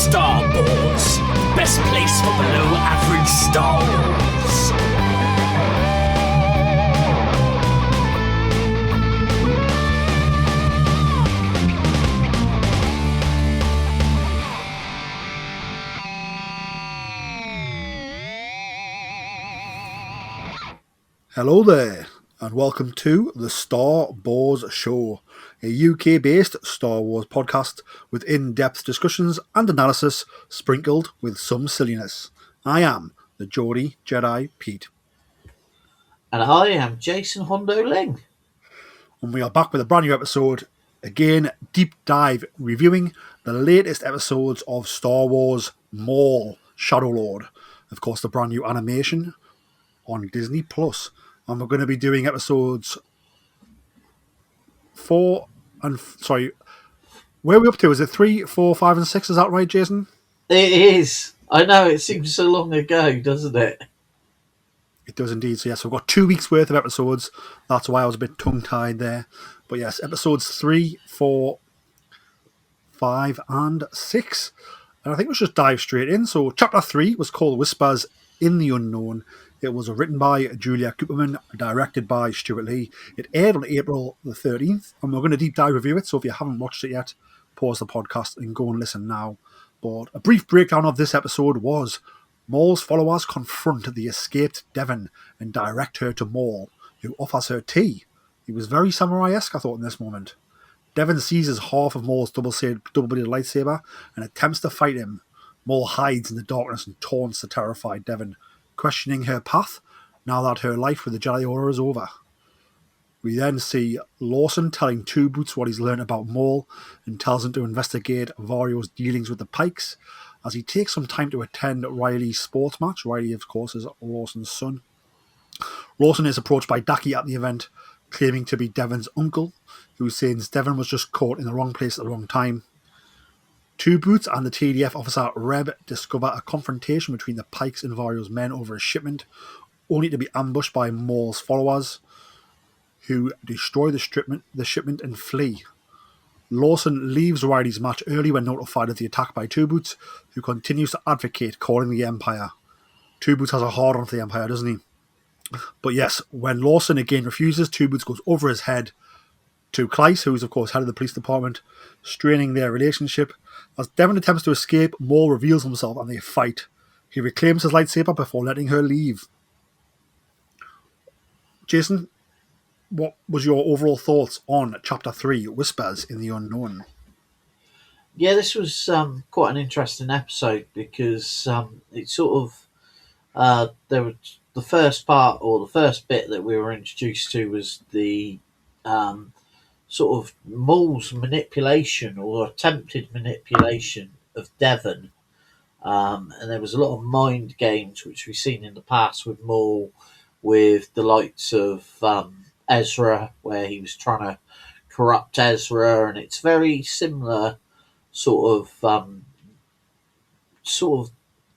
Star Wars, best place for below average Star Wars. Hello there, and welcome to the Star Wars Show, a UK-based Star Wars podcast with in-depth discussions and analysis sprinkled with some silliness. I am the Geordie Jedi Pete. And I am Jason Hondo Ling. And we are back with a brand new episode, again deep dive reviewing the latest episodes of Star Wars Maul, Shadow Lord. Of course, the brand new animation on Disney+. And we're going to be doing episodes 4 and... where are we up to? Is it 3, 4, 5 and 6? Is that right, Jason? It is. I know, it seems so long ago, doesn't it? It does indeed. So yes, we've got 2 weeks worth of episodes. That's why I was a bit tongue-tied there. But yes, episodes 3, 4, 5 and 6. And I think let's just dive straight in. So chapter 3 was called Whispers in the Unknown. It was written by Julia Cooperman, directed by Stuart Lee. It aired on April the 13th, and we're going to deep dive review it. So if you haven't watched it yet, pause the podcast and go and listen now. But a brief breakdown of this episode was Maul's followers confront the escaped Devon and direct her to Maul, who offers her tea. He was very samurai-esque, I thought, in this moment. Devon seizes half of Maul's double-bladed lightsaber and attempts to fight him. Maul hides in the darkness and taunts the terrified Devon, questioning her path now that her life with the Jedi Order is over. We then see Lawson telling Two Boots what he's learned about Maul and tells him to investigate Vario's dealings with the Pikes as he takes some time to attend Riley's sports match. Riley, of course, is Lawson's son. Lawson is approached by Daki at the event, claiming to be Devon's uncle, who says Devon was just caught in the wrong place at the wrong time. Two Boots and the TDF officer Reb discover a confrontation between the Pikes and Vario's men over a shipment, only to be ambushed by Maul's followers, who destroy the shipment and flee. Lawson leaves Riley's match early when notified of the attack by Two Boots, who continues to advocate calling the Empire. Two Boots has a hard-on for the Empire, doesn't he? But yes, when Lawson again refuses, Two Boots goes over his head to Kleiss, who is of course head of the police department, straining their relationship. As Devon attempts to escape, Maul reveals himself and they fight. He reclaims his lightsaber before letting her leave. Jason, what was your overall thoughts on Chapter 3, Whispers in the Unknown? Yeah, this was quite an interesting episode because it sort of... there was the first part, or the first bit that we were introduced to was the sort of Maul's manipulation or attempted manipulation of Devon. And there was a lot of mind games which we've seen in the past with Maul, with the likes of Ezra, where he was trying to corrupt Ezra, and it's very similar sort of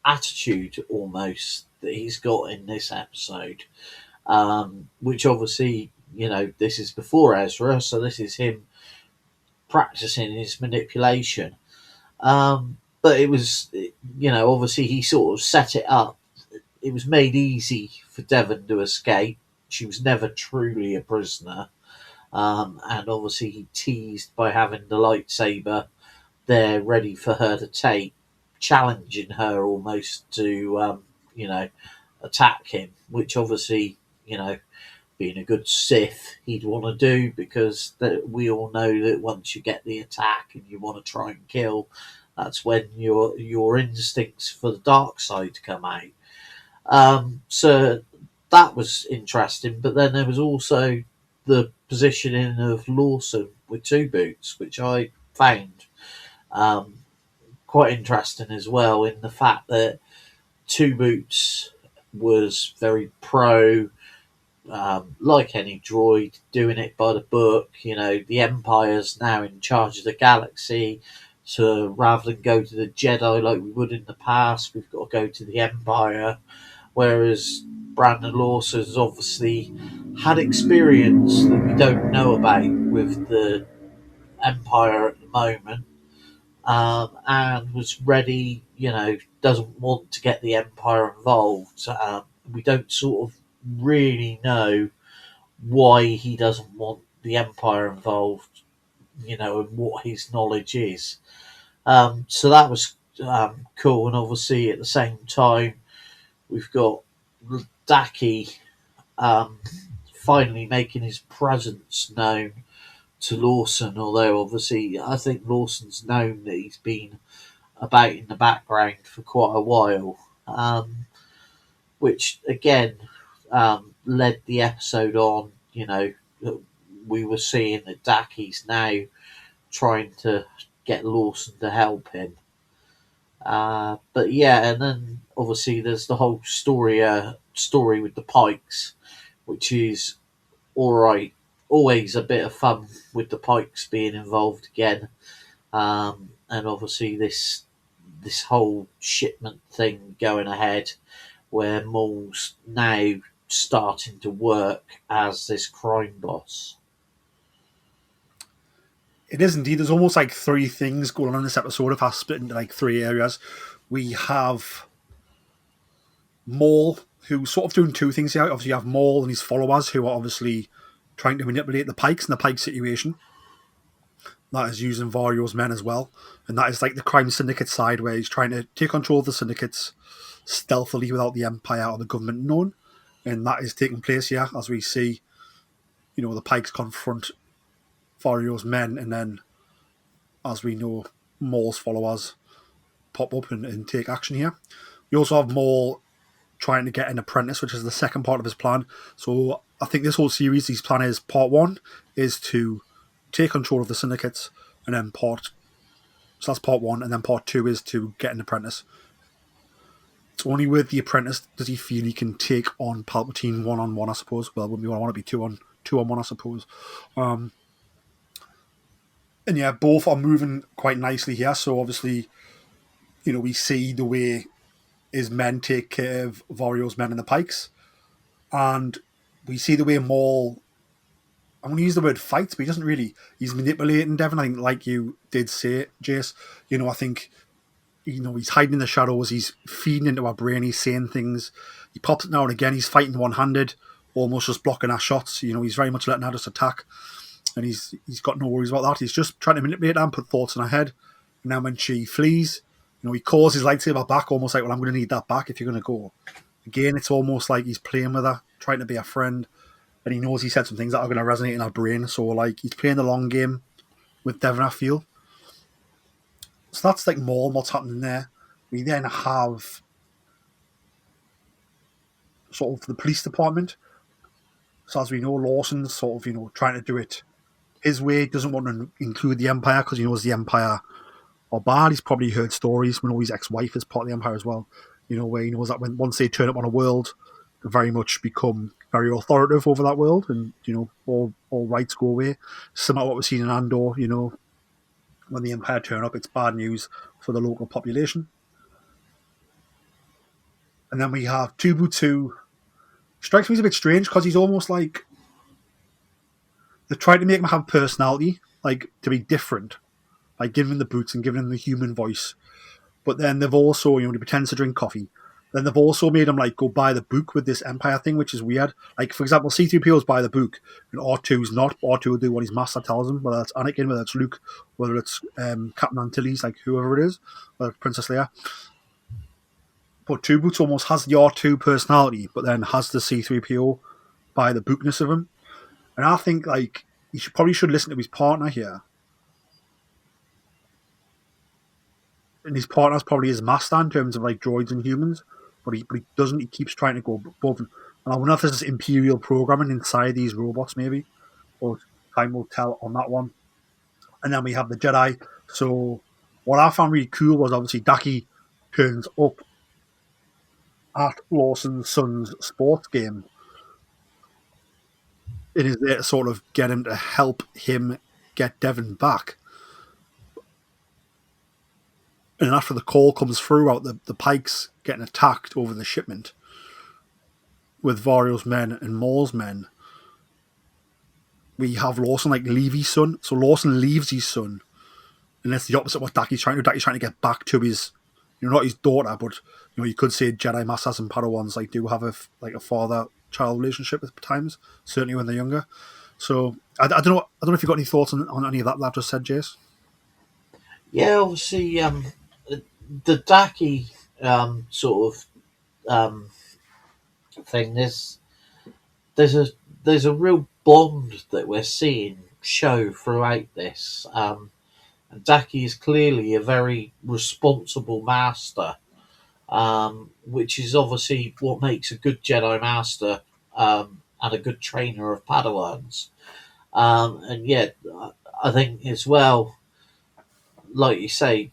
attitude almost that he's got in this episode, which obviously, you know, this is before Ezra, so this is him practicing his manipulation. But it was, you know, obviously he sort of set it up. It was made easy for Devon to escape. She was never truly a prisoner. And obviously he teased by having the lightsaber there ready for her to take, challenging her almost to, you know, attack him, which obviously, you know, being a good Sith, he'd want to do, because we all know that once you get the attack and you want to try and kill, that's when your instincts for the dark side come out. So that was interesting, but then there was also the positioning of Lawson with Two Boots, which I found quite interesting as well, in the fact that Two Boots was very pro, like any droid, doing it by the book. You know, the Empire's now in charge of the galaxy, so rather than go to the Jedi like we would in the past, we've got to go to the Empire. Whereas Brandon Lawson's obviously had experience that we don't know about with the Empire at the moment. and was ready, doesn't want to get the Empire involved. We don't sort of really know why he doesn't want the Empire involved, and what his knowledge is. So that was cool, and obviously at the same time, we've got Daki um, finally making his presence known to Lawson, although obviously I think Lawson's known that he's been about in the background for quite a while, which again led the episode on. We were seeing that Daki's now trying to get Lawson to help him. But yeah, and then obviously there's the whole story with the Pikes, which is all right. Always a bit of fun with the Pikes being involved again, and obviously this whole shipment thing going ahead, where Maul's now starting to work as this crime boss. It is indeed. There's almost like three things going on in this episode, if I split into like three areas. We have Maul, who's sort of doing two things here. Obviously, you have Maul and his followers, who are obviously trying to manipulate the Pikes and the Pike situation. That is using Vario's men as well. And that is like the crime syndicate side, where he's trying to take control of the syndicates stealthily without the Empire or the government knowing. And that is taking place here as we see, the Pikes confront Vario's men, and then, as we know, Maul's followers pop up and take action here. We also have Maul trying to get an apprentice, which is the second part of his plan. So I think this whole series, his plan is part one is to take control of the syndicates, and then so that's part one, and then part two is to get an apprentice. It's only with the apprentice does he feel he can take on Palpatine one-on-one, I suppose. Well, wouldn't we want to be two-on-one, I suppose. And yeah, both are moving quite nicely here. So obviously, we see the way his men take care of Vario's men and the Pikes. And we see the way Maul, I'm going to use the word fights, but he doesn't really, he's manipulating Devon. I think, like you did say, Jace, I think, he's hiding in the shadows, he's feeding into our brain, he's saying things. He pops it now and again, he's fighting one-handed, almost just blocking our shots. He's very much letting us attack. And he's got no worries about that. He's just trying to manipulate her and put thoughts in her head. And then when she flees, he calls his lightsaber back, almost like, well, I'm going to need that back if you're going to go. Again, it's almost like he's playing with her, trying to be a friend. And he knows he said some things that are going to resonate in her brain. So, like, he's playing the long game with Devon, I feel. So that's like Maul and what's happening there. We then have sort of the police department. So as we know, Lawson's sort of, trying to do it his way, doesn't want to include the Empire because he knows the Empire are bad. He's probably heard stories. We know his ex-wife is part of the Empire as well. Where he knows that once they turn up on a world, they very much become very authoritative over that world, and all rights go away. Similar to what we've seen in Andor. When the Empire turn up, it's bad news for the local population. And then we have Tubu. Strikes me as a bit strange because he's almost like they're trying to make him have personality, like to be different, by giving him the boots and giving him the human voice. But then they've also, he pretends to drink coffee. Then they've also made him like go buy the book with this Empire thing, which is weird. Like, for example, C-3PO's buy the book, and R2's not. R2 will do what his master tells him, whether it's Anakin, whether it's Luke, whether it's Captain Antilles, like whoever it is, whether it's Princess Leia. But Two Boots almost has the R2 personality, but then has the C-3PO by the bookness of him. And I think, like, he probably should listen to his partner here. And his partner's probably his master in terms of, like, droids and humans. But he doesn't. He keeps trying to go above. And I wonder if there's Imperial programming inside these robots, maybe. Or time will tell on that one. And then we have the Jedi. So what I found really cool was obviously Daki turns up at Lawson's son's sports game. It is there to sort of get him to help him get Devon back. And after the call comes through out the Pikes getting attacked over the shipment with Vario's men and Maul's men, we have Lawson like leave his son. So Lawson leaves his son and that's the opposite of what Daki's trying to do. Daki's trying to get back to his, not his daughter, but you could say Jedi Masters and Padawans do have a father-child relationship at times, certainly when they're younger. So I don't know. I don't know if you've got any thoughts on any of that I've just said, Jace. Yeah, obviously, the Daki sort of thing. There's a there's a real bond that we're seeing show throughout this. And Daki is clearly a very responsible master, which is obviously what makes a good Jedi master and a good trainer of Padawans. And yet, I think as well, like you say,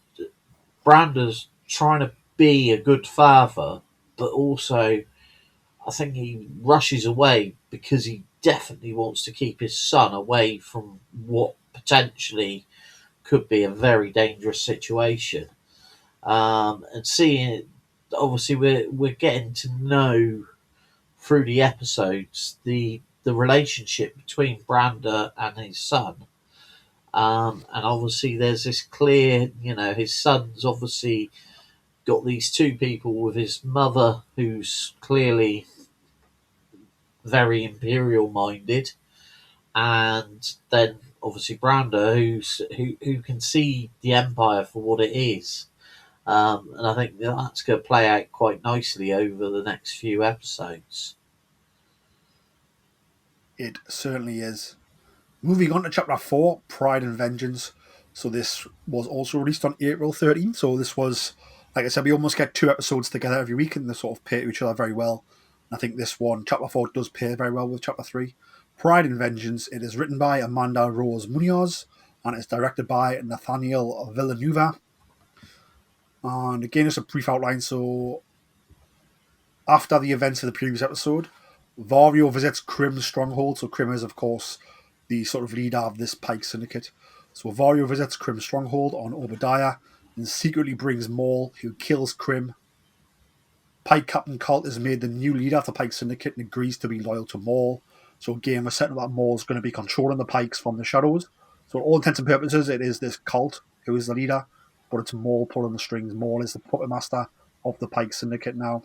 Brander's trying to be a good father, but also I think he rushes away because he definitely wants to keep his son away from what potentially could be a very dangerous situation. And seeing it, obviously, we're getting to know through the episodes the relationship between Brander and his son. And obviously, there's this clear, his son's obviously got these two people with his mother, who's clearly very imperial minded, and then obviously Brander, who can see the Empire for what it is. And I think that's going to play out quite nicely over the next few episodes. It certainly is. Moving on to chapter 4, Pride and Vengeance. So this was also released on April 13th. So this was, like I said, we almost get 2 episodes together every week, and they sort of pair to each other very well. And I think this one, chapter 4, does pair very well with chapter 3. Pride and Vengeance. It is written by Amanda Rose Munoz, and it's directed by Nathaniel Villanueva. And again, just a brief outline. So after the events of the previous episode, Vario visits Krim's stronghold. So Krim is, of course, the sort of leader of this Pike Syndicate. So Vario visits Krim's stronghold on Obadiah and secretly brings Maul, who kills Krim. Pike Captain Colt is made the new leader of the Pike Syndicate and agrees to be loyal to Maul. So again, we're setting up that Maul's going to be controlling the Pikes from the shadows. So all intents and purposes, it is this Colt who is the leader, but it's Maul pulling the strings. Maul is the puppet master of the Pike Syndicate now.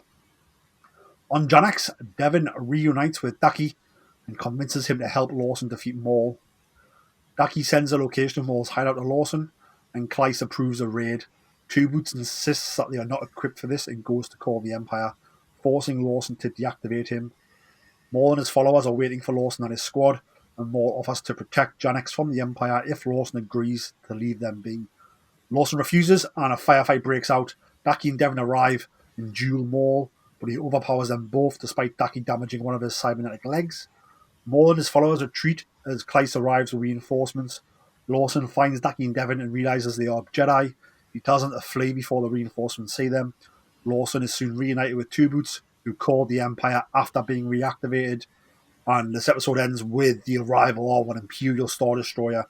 On Janax, Devin reunites with Daki and convinces him to help Lawson defeat Maul. Daki sends a location of Maul's hideout to Lawson, and Klyce approves a raid. Two Boots insists that they are not equipped for this and goes to call the Empire, forcing Lawson to deactivate him. Maul and his followers are waiting for Lawson and his squad, and Maul offers to protect Janax from the Empire if Lawson agrees to leave them be. Lawson refuses, and a firefight breaks out. Daki and Devin arrive and duel Maul, but he overpowers them both despite Daki damaging one of his cybernetic legs. Maul and his followers retreat as Klyce arrives with reinforcements. Lawson finds Daki and Devin and realizes they are Jedi. He tells them to flee before the reinforcements see them. Lawson is soon reunited with Two Boots, who called the Empire after being reactivated. And this episode ends with the arrival of an Imperial Star Destroyer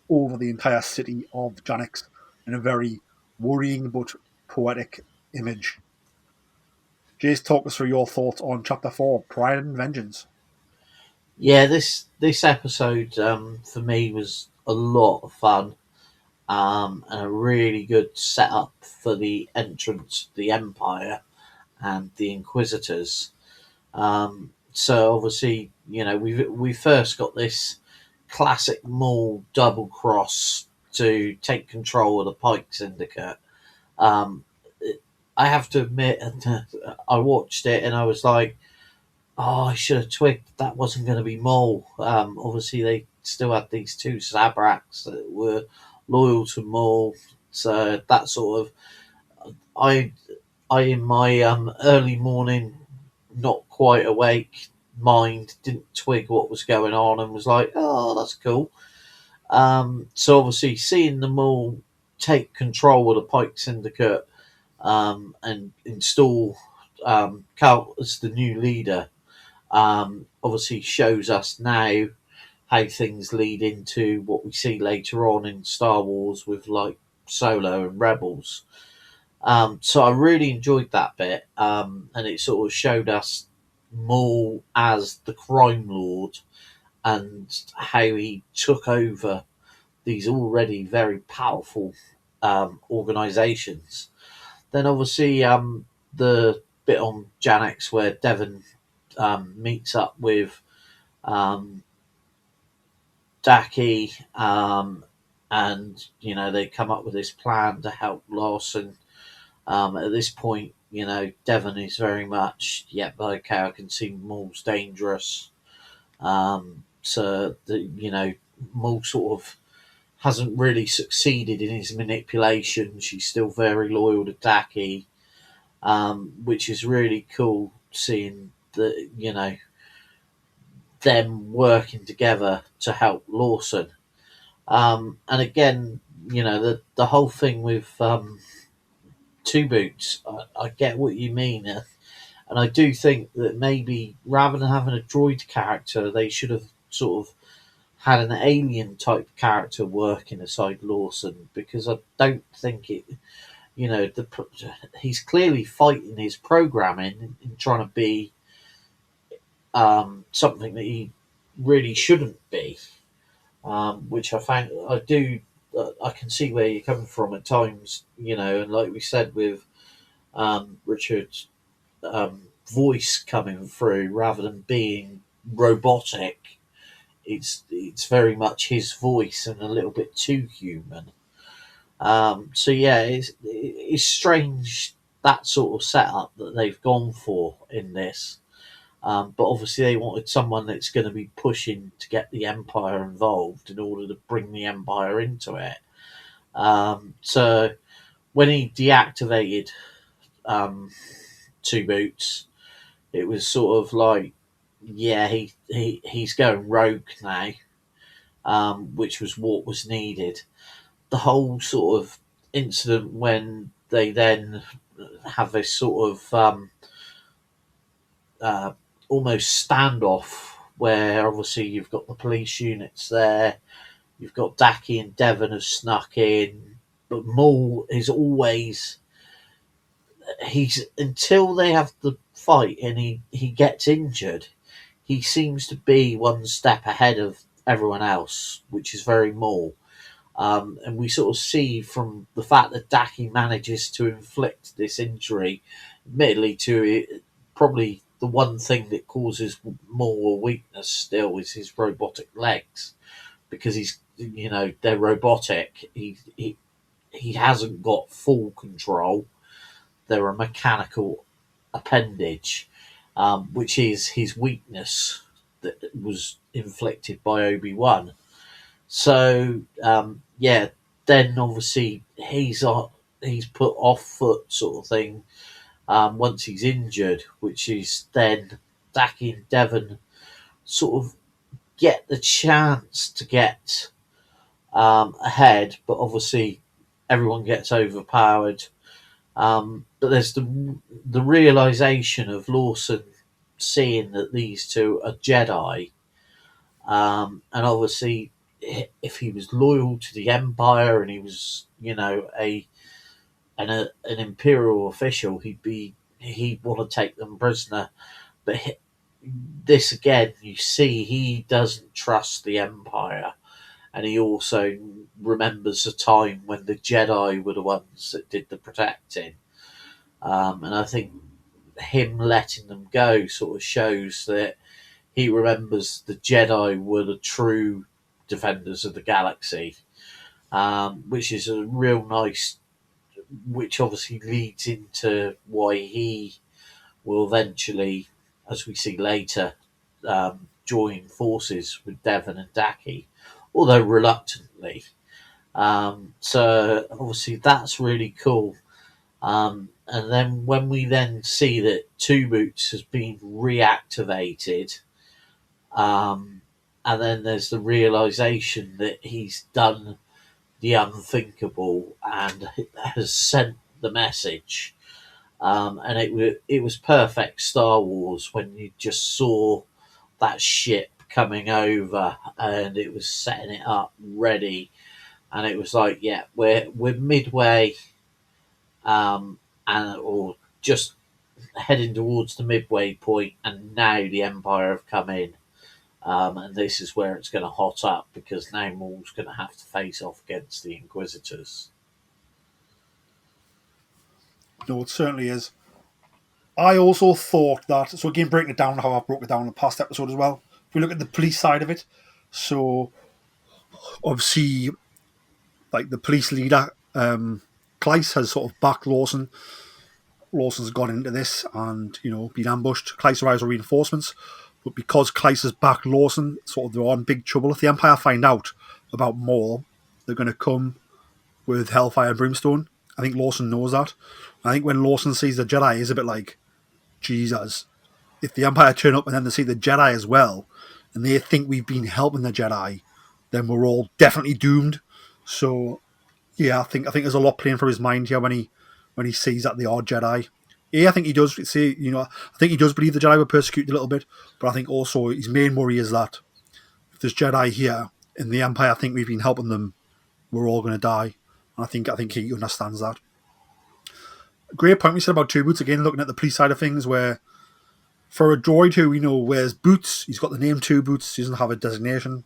over the entire city of Janax in a very worrying but poetic image. Jace, talk us through your thoughts on Chapter 4, Pride and Vengeance. Yeah, this episode for me was a lot of fun, and a really good setup for the entrance of the Empire and the Inquisitors. So obviously, we first got this classic Maul double cross to take control of the Pike Syndicate. I have to admit, I watched it and I was like, oh, I should have twigged that wasn't going to be Maul. Obviously, they still had these two Zabraks that were loyal to Maul. So that sort of, I in my early morning, not quite awake mind, didn't twig what was going on and was like, oh, that's cool. So obviously, seeing them all take control of the Pike Syndicate and install Cal as the new leader, obviously shows us now how things lead into what we see later on in Star Wars with like Solo and Rebels. So I really enjoyed that bit, and it sort of showed us Maul as the crime lord and how he took over these already very powerful organisations. Then obviously the bit on Janix where Devon meets up with um, Daki, and they come up with this plan to help Lawson. At this point, Devon is very much, okay, I can see Maul's dangerous. Maul sort of hasn't really succeeded in his manipulation. She's still very loyal to Daki, which is really cool seeing that, them working together to help Lawson. And again, the whole thing with Two Boots, I get what you mean. And I do think that maybe rather than having a droid character, they should have sort of had an alien type character working aside Lawson, because I don't think it, he's clearly fighting his programming and trying to be something that he really shouldn't be, which I can see where you're coming from at times, and like we said with Richard's voice coming through rather than being robotic, it's very much his voice and a little bit too human. So yeah, it's strange that sort of setup that they've gone for in this. But obviously they wanted someone that's going to be pushing to get the Empire involved in order to bring the Empire into it. So when he deactivated Two Boots, it was sort of like, yeah, he's going rogue now, which was what was needed. The whole sort of incident when they then have this sort of almost standoff where obviously you've got the police units there, you've got Daki and Devon have snuck in, but Maul is always, he's, until they have the fight and he gets injured, he seems to be one step ahead of everyone else, which is very Maul. And we sort of see from the fact that Daki manages to inflict this injury, admittedly to probably the one thing that causes more weakness still is his robotic legs, because they're robotic. He hasn't got full control. They're a mechanical appendage, which is his weakness that was inflicted by Obi-Wan. So then obviously he's put off foot sort of thing once he's injured, which is then Daki and Devon sort of get the chance to get ahead, but obviously everyone gets overpowered. But there's the realization of Lawson seeing that these two are Jedi, and obviously if he was loyal to the Empire and he was, an imperial official, he'd want to take them prisoner. But this again, you see, he doesn't trust the Empire, and he also remembers the time when the Jedi were the ones that did the protecting. And I think him letting them go sort of shows that he remembers the Jedi were the true defenders of the galaxy, which is a real nice, which obviously leads into why he will eventually, as we see later, join forces with Devon and Daki, although reluctantly. So obviously that's really cool. And then when we then see that Two Boots has been reactivated, and then there's the realization that he's done the unthinkable and has sent the message. And it was perfect Star Wars when you just saw that ship coming over and it was setting it up ready, and it was like, yeah, we're midway, or just heading towards the midway point, and now the Empire have come in. And this is where it's going to hot up because now Maul's going to have to face off against the Inquisitors. No, it certainly is. I also thought that, so again, breaking it down how I've broken it down in the past episode as well, if we look at the police side of it, so obviously, like the police leader, Kleiss has sort of backed Lawson. Lawson's gone into this and, been ambushed. Kleiss arrives with reinforcements, but because Kleiss has backed Lawson, sort of they're in big trouble. If the Empire find out about Maul, they're going to come with Hellfire and Brimstone. I think Lawson knows that. I think when Lawson sees the Jedi, he's a bit like, Jesus, if the Empire turn up and then they see the Jedi as well, and they think we've been helping the Jedi, then we're all definitely doomed. So, yeah, I think there's a lot playing for his mind here when he sees that they are Jedi. Yeah, I think he does see, I think he does believe the Jedi were persecuted a little bit, but I think also his main worry is that if there's Jedi here in the Empire, I think we've been helping them, we're all going to die. And I think he understands that. Great point we said about Two Boots, again, looking at the police side of things, where for a droid who, wears boots, he's got the name Two Boots, he doesn't have a designation.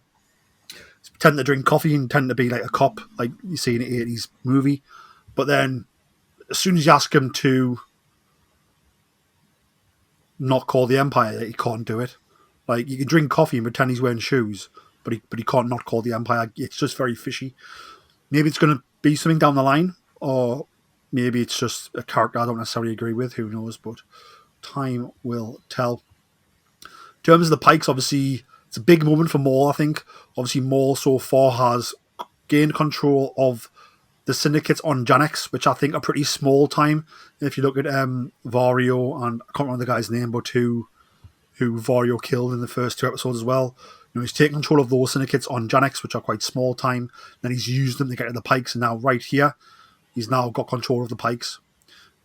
He's tend to drink coffee and tend to be like a cop, like you see in an 80s movie. But then, as soon as you ask him to not call the Empire, he can't do it. Like, you can drink coffee and pretend he's wearing shoes, but he can't not call the Empire. It's just very fishy. Maybe it's going to be something down the line, or maybe it's just a character I don't necessarily agree with. Who knows? But time will tell. In terms of the Pikes, obviously, it's a big moment for Maul, I think. Obviously, Maul so far has gained control of the syndicates on Janex, which I think are pretty small time. If you look at Vario, and I can't remember the guy's name, but who Vario killed in the first 2 episodes as well. He's taken control of those syndicates on Janex, which are quite small time. Then he's used them to get to the Pikes, and now right here, he's now got control of the Pikes,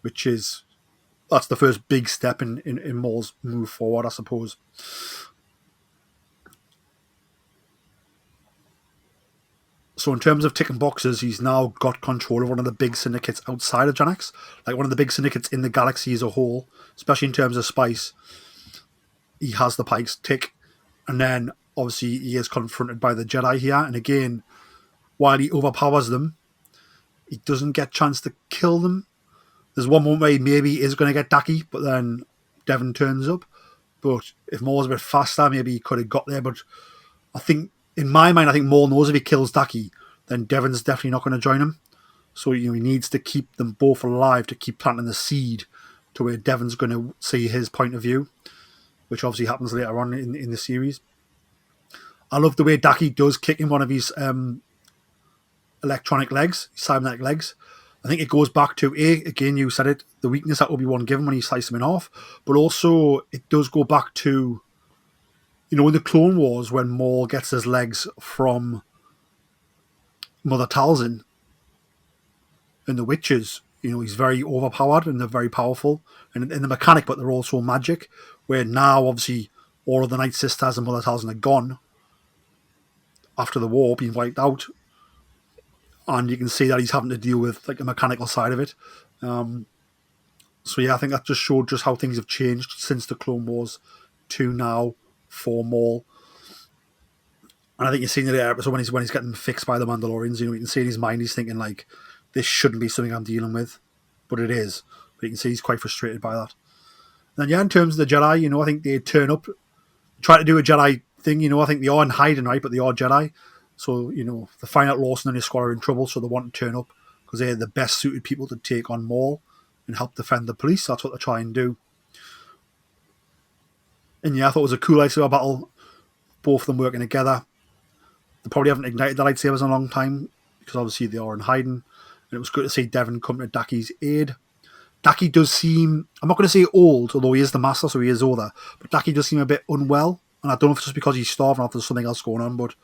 that's the first big step in Maul's move forward, I suppose. So in terms of ticking boxes, he's now got control of one of the big syndicates outside of Janex, like one of the big syndicates in the galaxy as a whole, especially in terms of spice. He has the Pikes tick, and then obviously he is confronted by the Jedi here, and again, while he overpowers them, he doesn't get a chance to kill them. There's one moment where he maybe is going to get Daki, but then Devon turns up. But if Maul was a bit faster, maybe he could have got there. But I think, in my mind, I think Maul knows if he kills Daki, then Devon's definitely not going to join him. So he needs to keep them both alive to keep planting the seed to where Devon's going to see his point of view, which obviously happens later on in the series. I love the way Daki does kick in one of his electronic legs, cybernetic legs. I think it goes back to, again, you said it, the weakness that Obi-Wan gave him when he sliced him in half, but also it does go back to, in the Clone Wars, when Maul gets his legs from Mother Talzin and the Witches, he's very overpowered and they're very powerful and in the mechanic, but they're also magic, where now, obviously, all of the Night Sisters and Mother Talzin are gone after the war, being wiped out. And you can see that he's having to deal with like a mechanical side of it. So yeah, I think that just showed just how things have changed since the Clone Wars to now for Maul. And I think you've seen it there. So when he's getting fixed by the Mandalorians, you can see in his mind he's thinking like, this shouldn't be something I'm dealing with, but it is. But you can see he's quite frustrated by that. And then yeah, in terms of the Jedi, I think they turn up, try to do a Jedi thing. I think they are in hiding, right? But they are Jedi. So, they find out Lawson and his squad are in trouble, so they want to turn up because they're the best suited people to take on Maul and help defend the police. That's what they try and do. And yeah, I thought it was a cool lightsaber battle. Both of them working together. They probably haven't ignited the lightsabers in a long time because obviously they are in hiding. And it was good to see Devon come to Daki's aid. Daki does seem, I'm not going to say old, although he is the master, so he is older, but Daki does seem a bit unwell. And I don't know if it's just because he's starving or if there's something else going on, but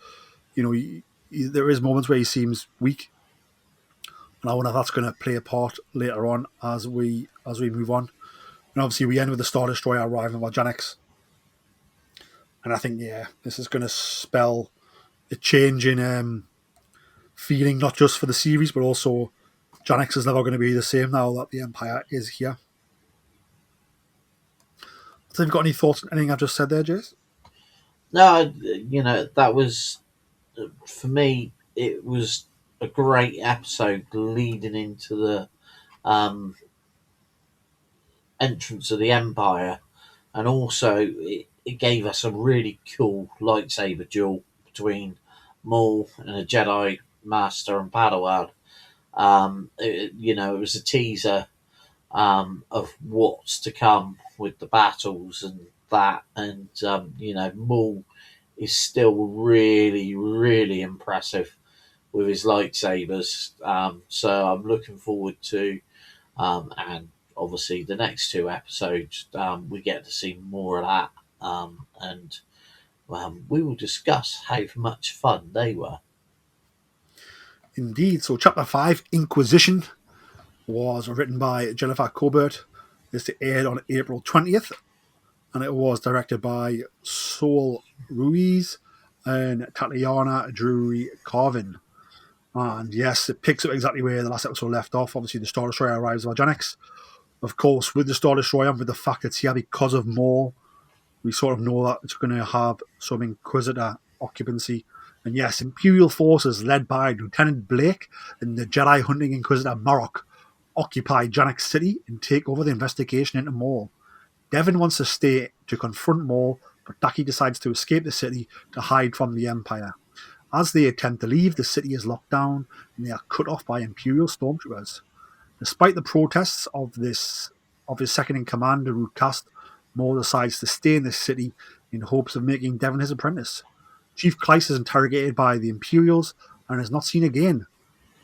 there is moments where he seems weak, and I wonder if that's going to play a part later on as we move on. And obviously, we end with the Star Destroyer arriving at Janex, and I think this is going to spell a change in feeling, not just for the series, but also Janex is never going to be the same now that the Empire is here. So, have you got any thoughts on anything I've just said there, Jace? No, that was, for me. It was a great episode leading into the um, entrance of the Empire, and also it gave us a really cool lightsaber duel between Maul and a Jedi Master and Padawan. It was a teaser of what's to come with the battles and that, and Maul is still really, really impressive with his lightsabers. So I'm looking forward to, and obviously the next two episodes, we get to see more of that, and we will discuss how much fun they were. Indeed. So, Chapter 5, Inquisition, was written by Jennifer Colbert. This aired on April 20th, and it was directed by Saul Ruiz and Tatiana Drury Carvin. And yes, it picks up exactly where the last episode left off. Obviously, the Star Destroyer arrives with Organics. Of course, with the Star Destroyer, with the fact it's here because of Maul, we sort of know that it's going to have some Inquisitor occupancy. And yes, Imperial forces led by Lieutenant Blake and the Jedi hunting Inquisitor Marok occupy Janek City and take over the investigation into Maul. Devon wants to stay to confront Maul, but Daki decides to escape the city to hide from the Empire. As they attempt to leave, the city is locked down and they are cut off by Imperial stormtroopers. Despite the protests of his second in command, the Root Cast, Maul decides to stay in the city in hopes of making Devon his apprentice. Chief Kleiss is interrogated by the Imperials and is not seen again.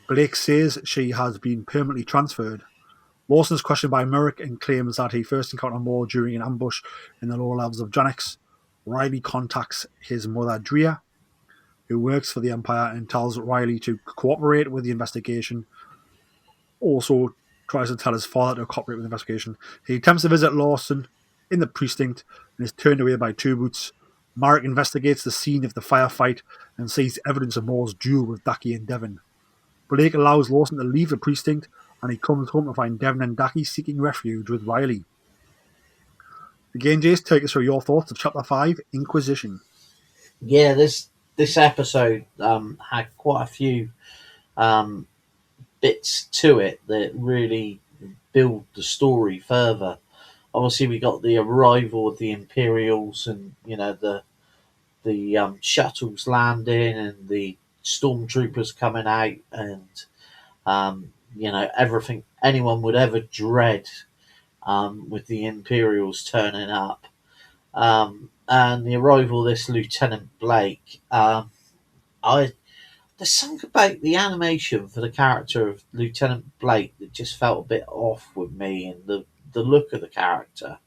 Blake says she has been permanently transferred. Lawson is questioned by Merrick and claims that he first encountered Maul during an ambush in the lower levels of Janex. Riley contacts his mother, Drea, who works for the Empire, and tells Riley to cooperate with the investigation. Also tries to tell his father to cooperate with the investigation. He attempts to visit Lawson in the precinct and is turned away by Two Boots. Marek investigates the scene of the firefight and sees evidence of Maul's duel with Daki and Devon. Blake allows Lawson to leave the precinct and he comes home to find Devon and Daki seeking refuge with Riley. Again, Jace, take us through your thoughts of Chapter 5, Inquisition. Yeah, this episode had quite a few bits to it that really build the story further. Obviously, we got the arrival of the Imperials, and the shuttles landing, and the stormtroopers coming out, and everything anyone would ever dread with the Imperials turning up, and the arrival of this Lieutenant Blake. I There's something about the animation for the character of Lieutenant Blake that just felt a bit off with me, and the look of the character.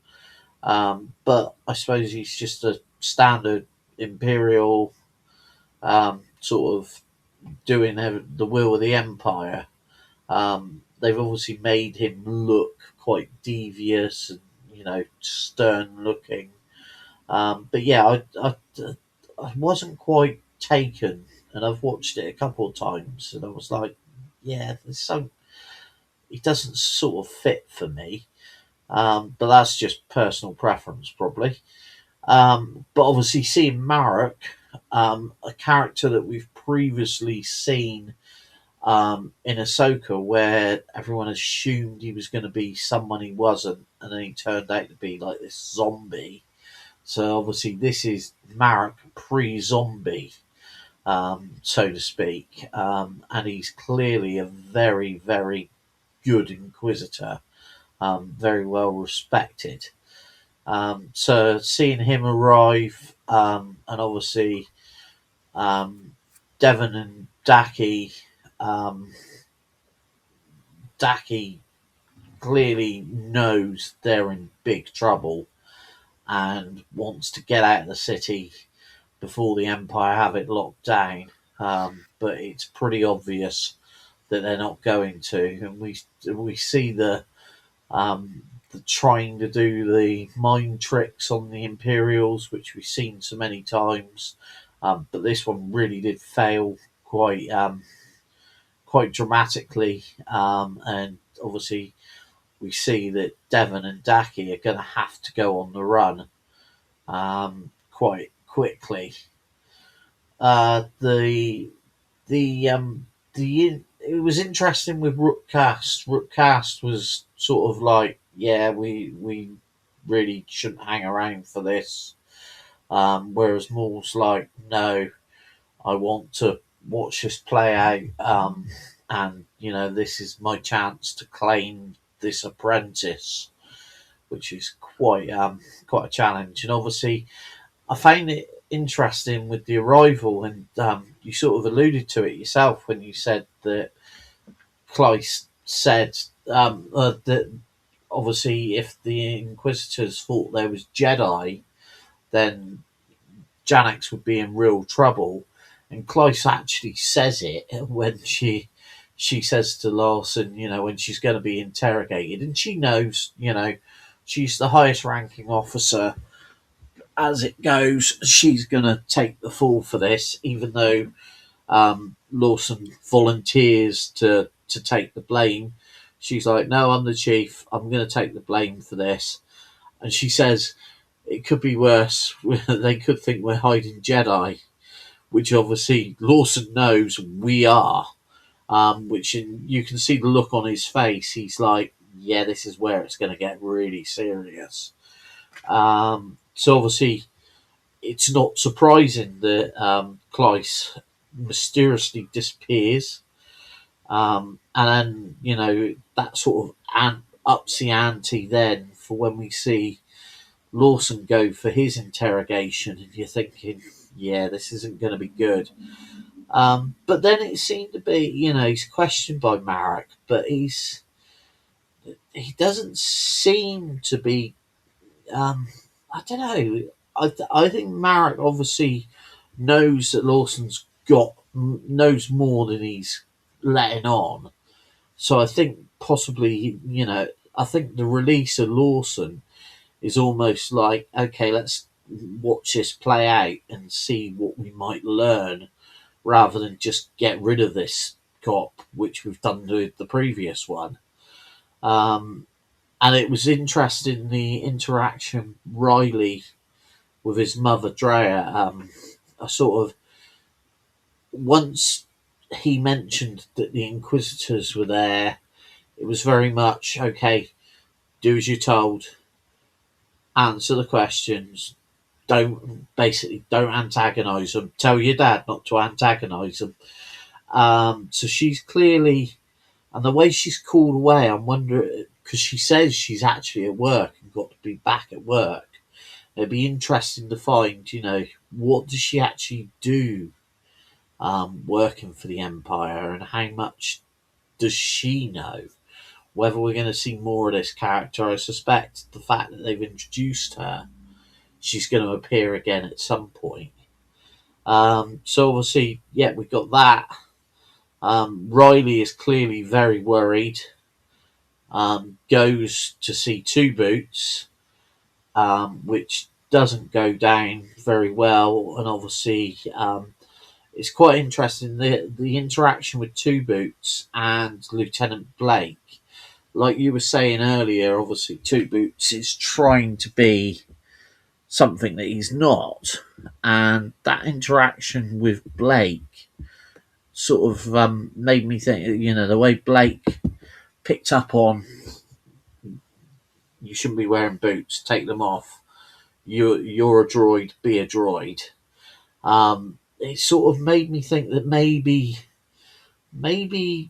But I suppose he's just a standard Imperial, sort of doing the will of the Empire. They've obviously made him look quite devious and stern looking. But yeah, I wasn't quite taken, and I've watched it a couple of times, and I was like, yeah, it doesn't sort of fit for me. But that's just personal preference, probably. But obviously, seeing Marek, a character that we've previously seen in Ahsoka, where everyone assumed he was going to be someone he wasn't, and then he turned out to be like this zombie. So obviously, this is Marek pre-zombie, so to speak, and he's clearly a very, very good Inquisitor, very well respected. So seeing him arrive, and obviously Devon and Daki, Daki clearly knows they're in big trouble and wants to get out of the city before the Empire have it locked down. But it's pretty obvious that they're not going to, and we see the trying to do the mind tricks on the Imperials, which we've seen so many times. But this one really did fail quite dramatically, and obviously we see that Devon and Daki are going to have to go on the run, quite quickly. The it was interesting with Rookcast. Rookcast was sort of like, yeah, we really shouldn't hang around for this. Whereas Maul's like, no, I want to watch this play out, and this is my chance to claim this apprentice, which is quite a challenge. And obviously, I find it interesting with the arrival, and you sort of alluded to it yourself when you said that Kleiss said that obviously if the Inquisitors thought there was Jedi, then Janix would be in real trouble. And Kleiss actually says it when she says to Larson, when she's going to be interrogated, and she knows, she's the highest ranking officer as it goes. She's going to take the fall for this, even though Lawson volunteers to take the blame. She's like, no, I'm the chief. I'm going to take the blame for this. And she says, it could be worse. They could think we're hiding Jedi, which obviously Lawson knows we are. You can see the look on his face. He's like, yeah, this is where it's going to get really serious. So obviously, it's not surprising that Kleiss mysteriously disappears. And then, that sort of ups the ante then for when we see Lawson go for his interrogation, and you're thinking, yeah, this isn't going to be good. But then it seemed to be, he's questioned by Marek, but he doesn't seem to be. I don't know. I think Marek obviously knows that Lawson's knows more than he's letting on. So I think possibly, I think the release of Lawson is almost like, okay, let's watch this play out and see what we might learn, rather than just get rid of this cop, which we've done with the previous one. And it was interesting, the interaction Riley with his mother Drea. I sort of, once he mentioned that the Inquisitors were there, it was very much, okay, do as you're told, answer the questions, don't antagonise them, tell your dad not to antagonise them. So she's clearly, and the way she's called away, I'm wondering, because she says she's actually at work and got to be back at work. It'd be interesting to find, what does she actually do working for the Empire, and how much does she know? Whether we're going to see more of this character, I suspect the fact that they've introduced her, she's going to appear again at some point. So obviously, yeah, we got that. Riley is clearly very worried. Goes to see Two Boots, which doesn't go down very well, and obviously it's quite interesting, the interaction with Two Boots and Lieutenant Blake. Like you were saying earlier, obviously Two Boots is trying to be something that he's not, and that interaction with Blake sort of made me think, the way Blake picked up on, you shouldn't be wearing boots, take them off, you're a droid, be a droid. It sort of made me think that maybe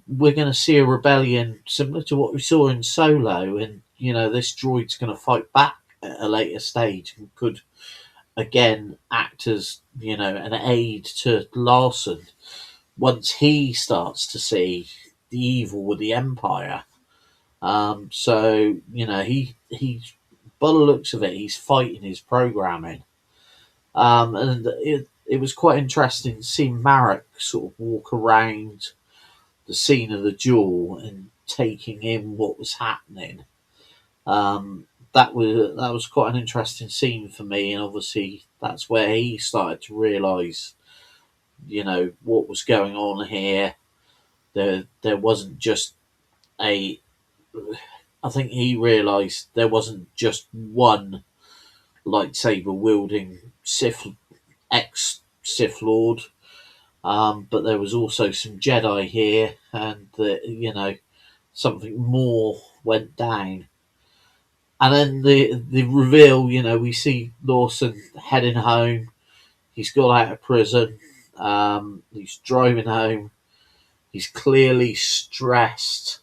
we're going to see a rebellion similar to what we saw in Solo, and this droid's going to fight back at a later stage and could again act as an aid to Larson once he starts to see the evil with the Empire. So he by the looks of it, he's fighting his programming. And it was quite interesting seeing Marek sort of walk around the scene of the duel and taking in what was happening. That was quite an interesting scene for me, and obviously that's where he started to realise, what was going on here. There wasn't just I think he realised there wasn't just one lightsaber wielding Sith ex Sith Lord, but there was also some Jedi here, and something more went down. And then the reveal, we see Lawson heading home. He's got out of prison. He's driving home. He's clearly stressed,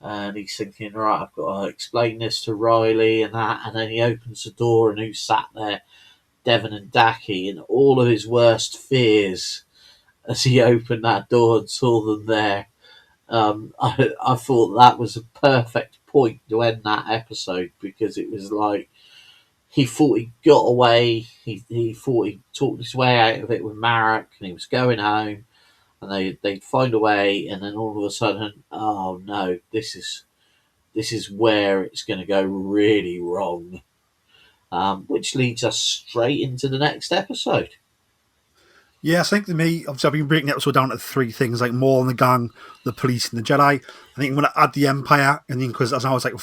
and he's thinking, right, I've got to explain this to Riley and that. And then he opens the door, and who's sat there? Devon and Dacky, and all of his worst fears as he opened that door and saw them there. I thought that was a perfect point to end that episode, because it was like he thought he got away. He thought he talked his way out of it with Marek, and he was going home, and they'd find a way, and then all of a sudden, oh no, this is where it's going to go really wrong. Which leads us straight into the next episode. Yeah, I think to me, obviously I've been breaking the episode down to three things, like Maul and the gang, the police and the Jedi. I think when I add the Empire and the Inquisition, now it's like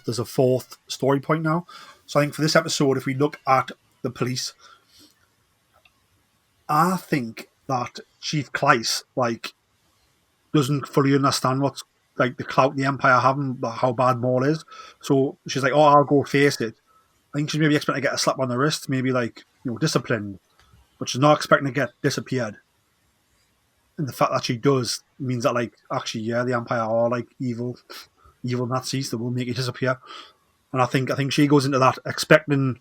there's a fourth story point now. So I think for this episode, if we look at the police, I think that Chief Kleiss, doesn't fully understand what's, the clout the Empire have and how bad Maul is. So she's like, oh, I'll go face it. I think she's maybe expecting to get a slap on the wrist, maybe disciplined, but she's not expecting to get disappeared. And the fact that she does means that, actually, yeah, the Empire are evil Nazis that will make you disappear. And I think she goes into that expecting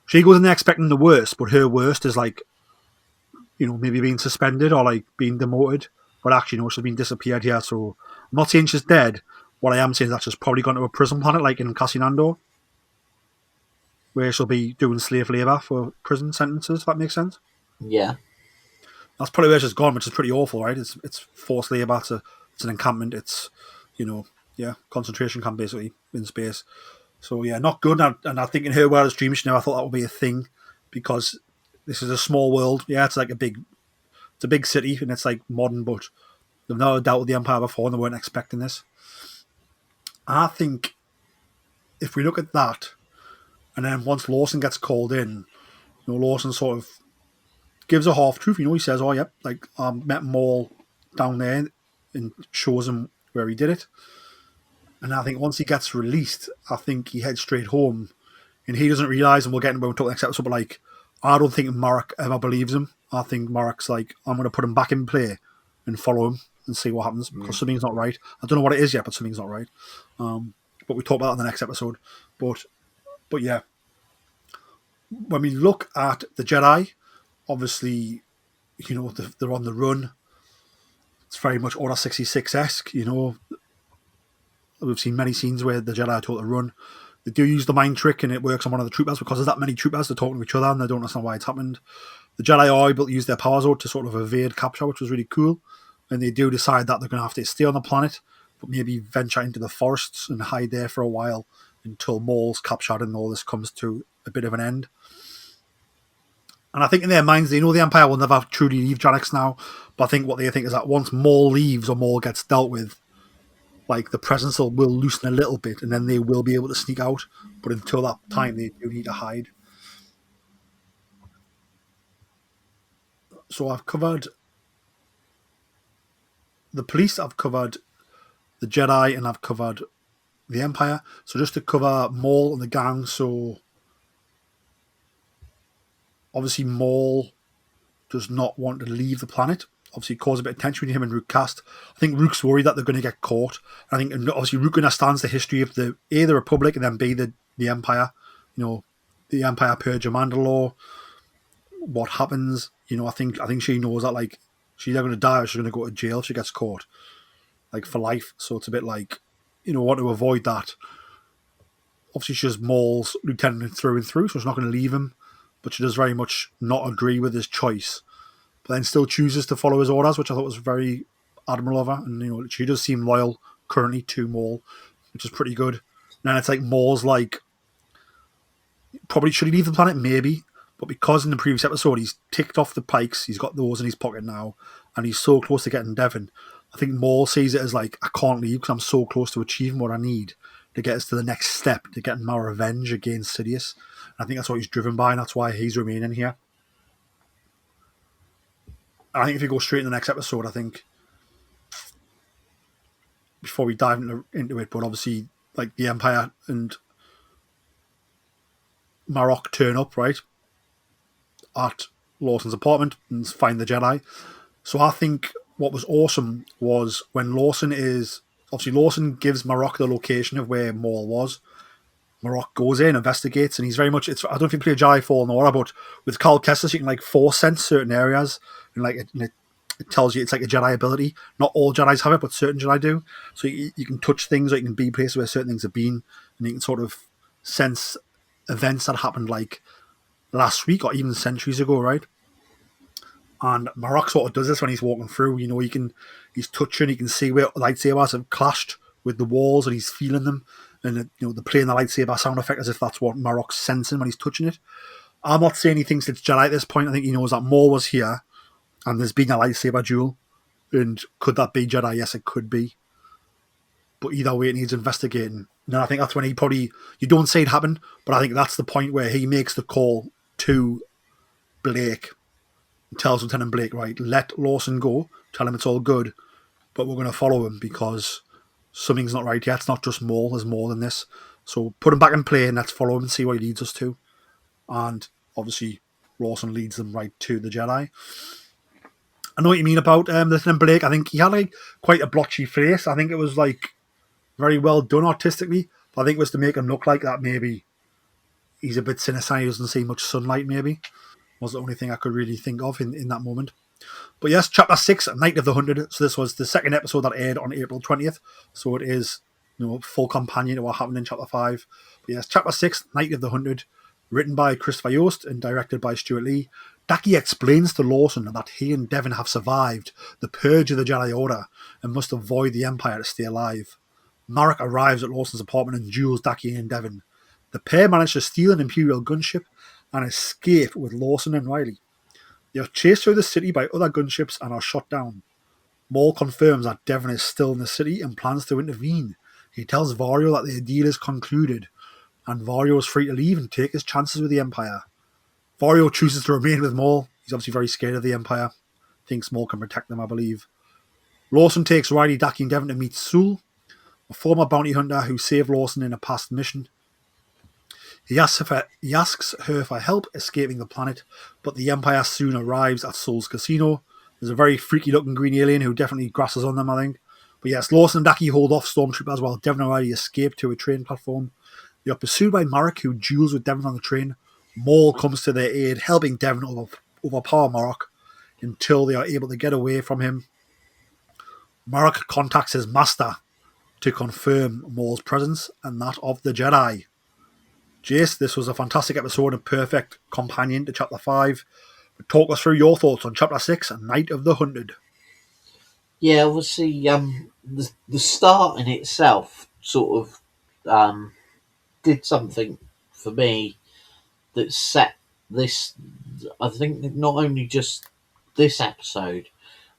the worst, but her worst is maybe being suspended or being demoted. But actually, no, she's been disappeared here. So I'm not saying she's dead. What I am saying is that she's probably gone to a prison planet, like in Cassian Andor, where she'll be doing slave labour for prison sentences. If that makes sense. Yeah. That's probably where she's gone, which is pretty awful, right? It's forced labour. It's an encampment. It's concentration camp basically in space. So yeah, not good. And I think in her wildest dreams, I thought that would be a thing, because this is a small world. Yeah, it's a big city and it's modern, but they've never dealt with the Empire before and they weren't expecting this. I think if we look at that, and then once Lawson gets called in, Lawson sort of gives a half truth. He says, "Oh, yep, I met Maul down there," and shows him where he did it. And I think once he gets released, I think he heads straight home, and he doesn't realise. And we'll get into it next episode. But I don't think Marek ever believes him. I think Marek's I'm going to put him back in play and follow him and see what happens, because something's not right. I don't know what it is yet, but something's not right. But we talk about that in the next episode. But yeah, when we look at the Jedi, obviously, they're on the run. It's very much Order 66-esque, We've seen many scenes where the Jedi are taught to run. They do use the mind trick, and it works on one of the troopers, because there's that many troopers, they're talking to each other and they don't understand why it's happened. The Jedi are able to use their powers out to sort of evade capture, which was really cool. And they do decide that they're going to have to stay on the planet, but maybe venture into the forests and hide there for a while until Maul's captured and all this comes to a bit of an end. And I think in their minds, they know the Empire will never truly leave Janix now. But I think what they think is that once Maul leaves or Maul gets dealt with, the presence will loosen a little bit, and then they will be able to sneak out. But until that time, they do need to hide. So I've covered the police, I've covered the Jedi, and I've covered the Empire. So just to cover Maul and the gang, so obviously Maul does not want to leave the planet. Obviously, cause a bit of tension between him and Rook Cast. I think Rook's worried that they're going to get caught. I think obviously Rook understands the history of the Republic and then B, the Empire. The Empire purge of Mandalore. What happens? I think she knows that she's either going to die or she's going to go to jail if she gets caught, for life. So it's a bit want to avoid that. Obviously, she's Maul's lieutenant through and through, so she's not going to leave him. But she does very much not agree with his choice, but then still chooses to follow his orders, which I thought was very admirable of her. And she does seem loyal currently to Maul, which is pretty good. And then it's Maul's probably should he leave the planet? Maybe, but because in the previous episode he's ticked off the pikes, he's got those in his pocket now, and he's so close to getting Devon. I think Maul sees it as I can't leave because I'm so close to achieving what I need to get us to the next step, to getting my revenge against Sidious. And I think that's what he's driven by, and that's why he's remaining here. I think if you go straight in the next episode, I think before we dive into it, but obviously like the Empire and Marok turn up right at Lawson's apartment and find the Jedi. So I think what was awesome was when Lawson gives Marok the location of where Maul was. Marok goes in, investigates, and he's very much. I don't know if you play Jedi Fallen Order, but with Cal Kestis, you can like force sense certain areas, and it tells you it's like a Jedi ability. Not all Jedi's have it, but certain Jedi do. So you can touch things, or you can be places where certain things have been, and you can sort of sense events that happened like last week or even centuries ago, right? And Marok sort of does this when he's walking through. He's touching, he can see where lightsabers have clashed with the walls, and he's feeling them. And they're playing the lightsaber sound effect as if that's what Marok's sensing when he's touching it. I'm not saying he thinks it's Jedi at this point. I think he knows that Maul was here, and there's been a lightsaber duel. And could that be Jedi? Yes, it could be. But either way, it needs investigating. And I think that's when you don't say it happened, but I think that's the point where he makes the call to Blake. Tells Lieutenant Blake, right, let Lawson go, tell him it's all good, but we're going to follow him because something's not right yet. It's not just Maul, there's more than this. So put him back in play and let's follow him and see what he leads us to. And obviously, Lawson leads them right to the Jedi. I know what you mean about Lieutenant Blake. I think he had like quite a blotchy face. I think it was like very well done artistically. But I think it was to make him look like that maybe he's a bit sinister. He doesn't see much sunlight maybe. Was the only thing I could really think of in that moment. But yes, Chapter 6, Night of the 100. So this was the second episode that aired on April 20th. So it is full companion to what happened in Chapter 5. But yes, Chapter 6, Night of the 100, written by Christopher Yost and directed by Stuart Lee. Daki explains to Lawson that he and Devon have survived the purge of the Jedi Order and must avoid the Empire to stay alive. Marek arrives at Lawson's apartment and duels Daki and Devon. The pair manage to steal an Imperial gunship and escape with Lawson and Riley. They are chased through the city by other gunships and are shot down. Maul confirms that Devon is still in the city and plans to intervene. He tells Vario that the deal is concluded, and Vario is free to leave and take his chances with the Empire. Vario chooses to remain with Maul. He's obviously very scared of the Empire. Thinks Maul can protect them, I believe. Lawson takes Riley, Daki and Devon to meet Sul, a former bounty hunter who saved Lawson in a past mission. He asks her for help escaping the planet, but the Empire soon arrives at Sul's casino. There's a very freaky-looking green alien who definitely grasses on them, I think. But yes, Lawson and Daki hold off stormtroopers while Devon and Riley escape to a train platform. They are pursued by Marek, who duels with Devon on the train. Maul comes to their aid, helping Devon overpower Marek until they are able to get away from him. Marek contacts his master to confirm Maul's presence and that of the Jedi. Jace, this was a fantastic episode and perfect companion to Chapter 5. Talk us through your thoughts on Chapter 6, Night of the 100. Yeah, obviously, the start in itself sort of did something for me that set this, I think, not only just this episode,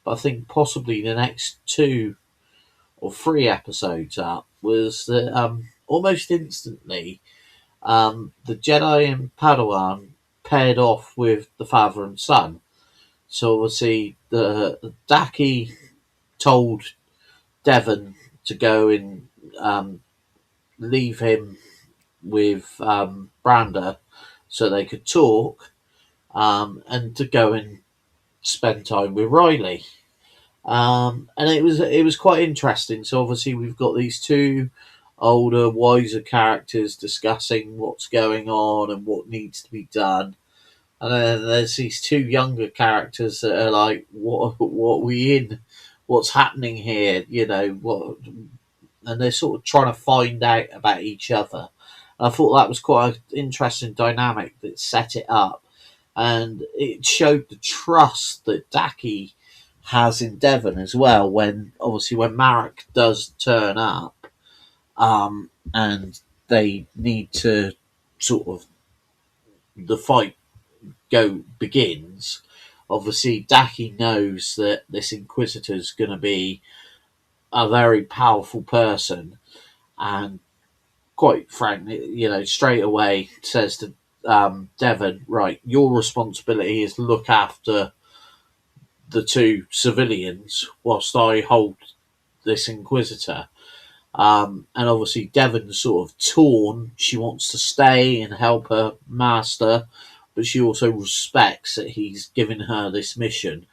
but I think possibly the next 2 or 3 episodes up, was that almost instantly the Jedi and Padawan paired off with the father and son. So obviously the Daki told Devon to go and leave him with Branda so they could talk, and to go and spend time with Riley. And it was quite interesting. So obviously we've got these 2 older, wiser characters discussing what's going on and what needs to be done. And then there's these 2 younger characters that are like, what are we in? What's happening here? What? And they're sort of trying to find out about each other. And I thought that was quite an interesting dynamic that set it up. And it showed the trust that Daki has in Devon as well, when Marek does turn up, and they need to sort of, the fight begins. Obviously Daki knows that this Inquisitor is going to be a very powerful person, and quite frankly, straight away says to Devon, right, your responsibility is look after the two civilians whilst I hold this Inquisitor. And obviously, Devon's sort of torn. She wants to stay and help her master, but she also respects that he's given her this mission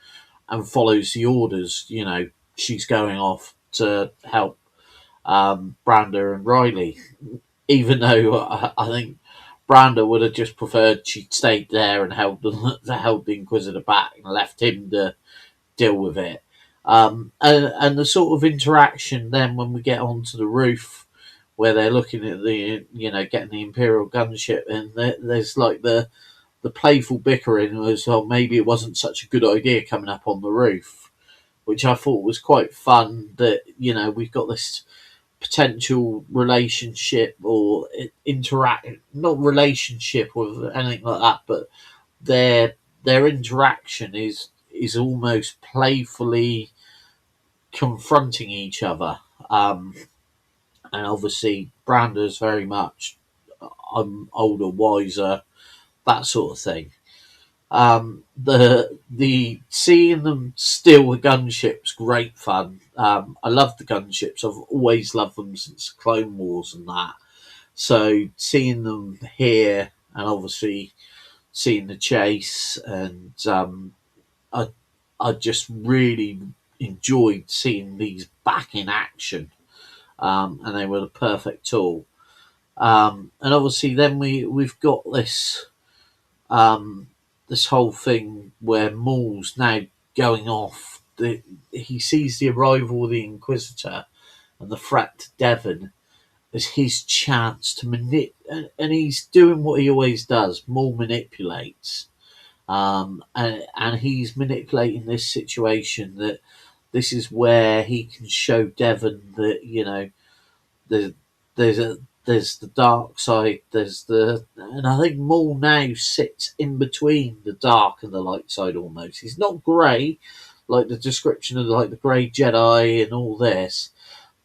and follows the orders. You know, she's going off to help Branda and Riley, even though I think Branda would have just preferred she'd stayed there and held the Inquisitor back and left him to deal with it. And the sort of interaction then when we get onto the roof where they're looking at the, you know, getting the Imperial gunship, and there's like the playful bickering was, well, maybe it wasn't such a good idea coming up on the roof, which I thought was quite fun. That, you know, we've got this potential relationship or interact, not relationship with anything like that, but their interaction is almost playfully confronting each other. And obviously, Brander's very much I'm older, wiser, that sort of thing. The seeing them steal the gunships, great fun. I love the gunships. I've always loved them since Clone Wars and that. So seeing them here, and obviously seeing the chase, and I just really enjoyed seeing these back in action, and they were the perfect tool. And obviously, then we've got this this whole thing where Maul's now going off. He sees the arrival of the Inquisitor and the threat to Devon as his chance to manipulate, and he's doing what he always does. Maul manipulates, and he's manipulating this situation, that this is where he can show Devon that, you know, there's there's the dark side, and I think Maul now sits in between the dark and the light side almost. He's not grey, like the description of like the grey Jedi and all this,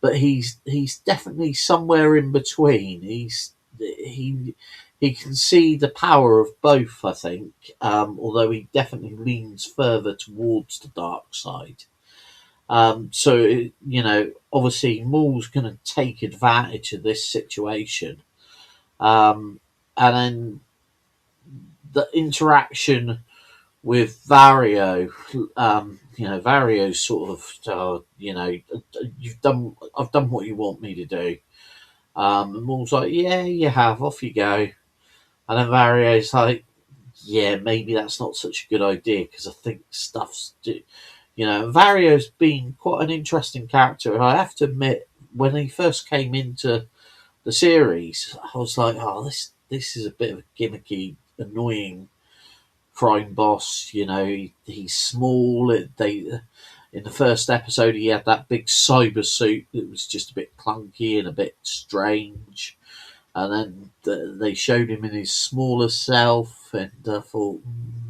but he's definitely somewhere in between. He can see the power of both, I think, although he definitely leans further towards the dark side. So, you know, obviously Maul's going to take advantage of this situation. And then the interaction with Vario, you know, Vario's sort of, you know, I've done what you want me to do. And Maul's like, yeah, you have, off you go. And then Vario's like, yeah, maybe that's not such a good idea because I think you know, Vario's been quite an interesting character, and I have to admit, when he first came into the series, I was like, oh, this is a bit of a gimmicky, annoying crime boss. You know, he's small. In the first episode, he had that big cyber suit that was just a bit clunky and a bit strange. And then they showed him in his smaller self, and I thought,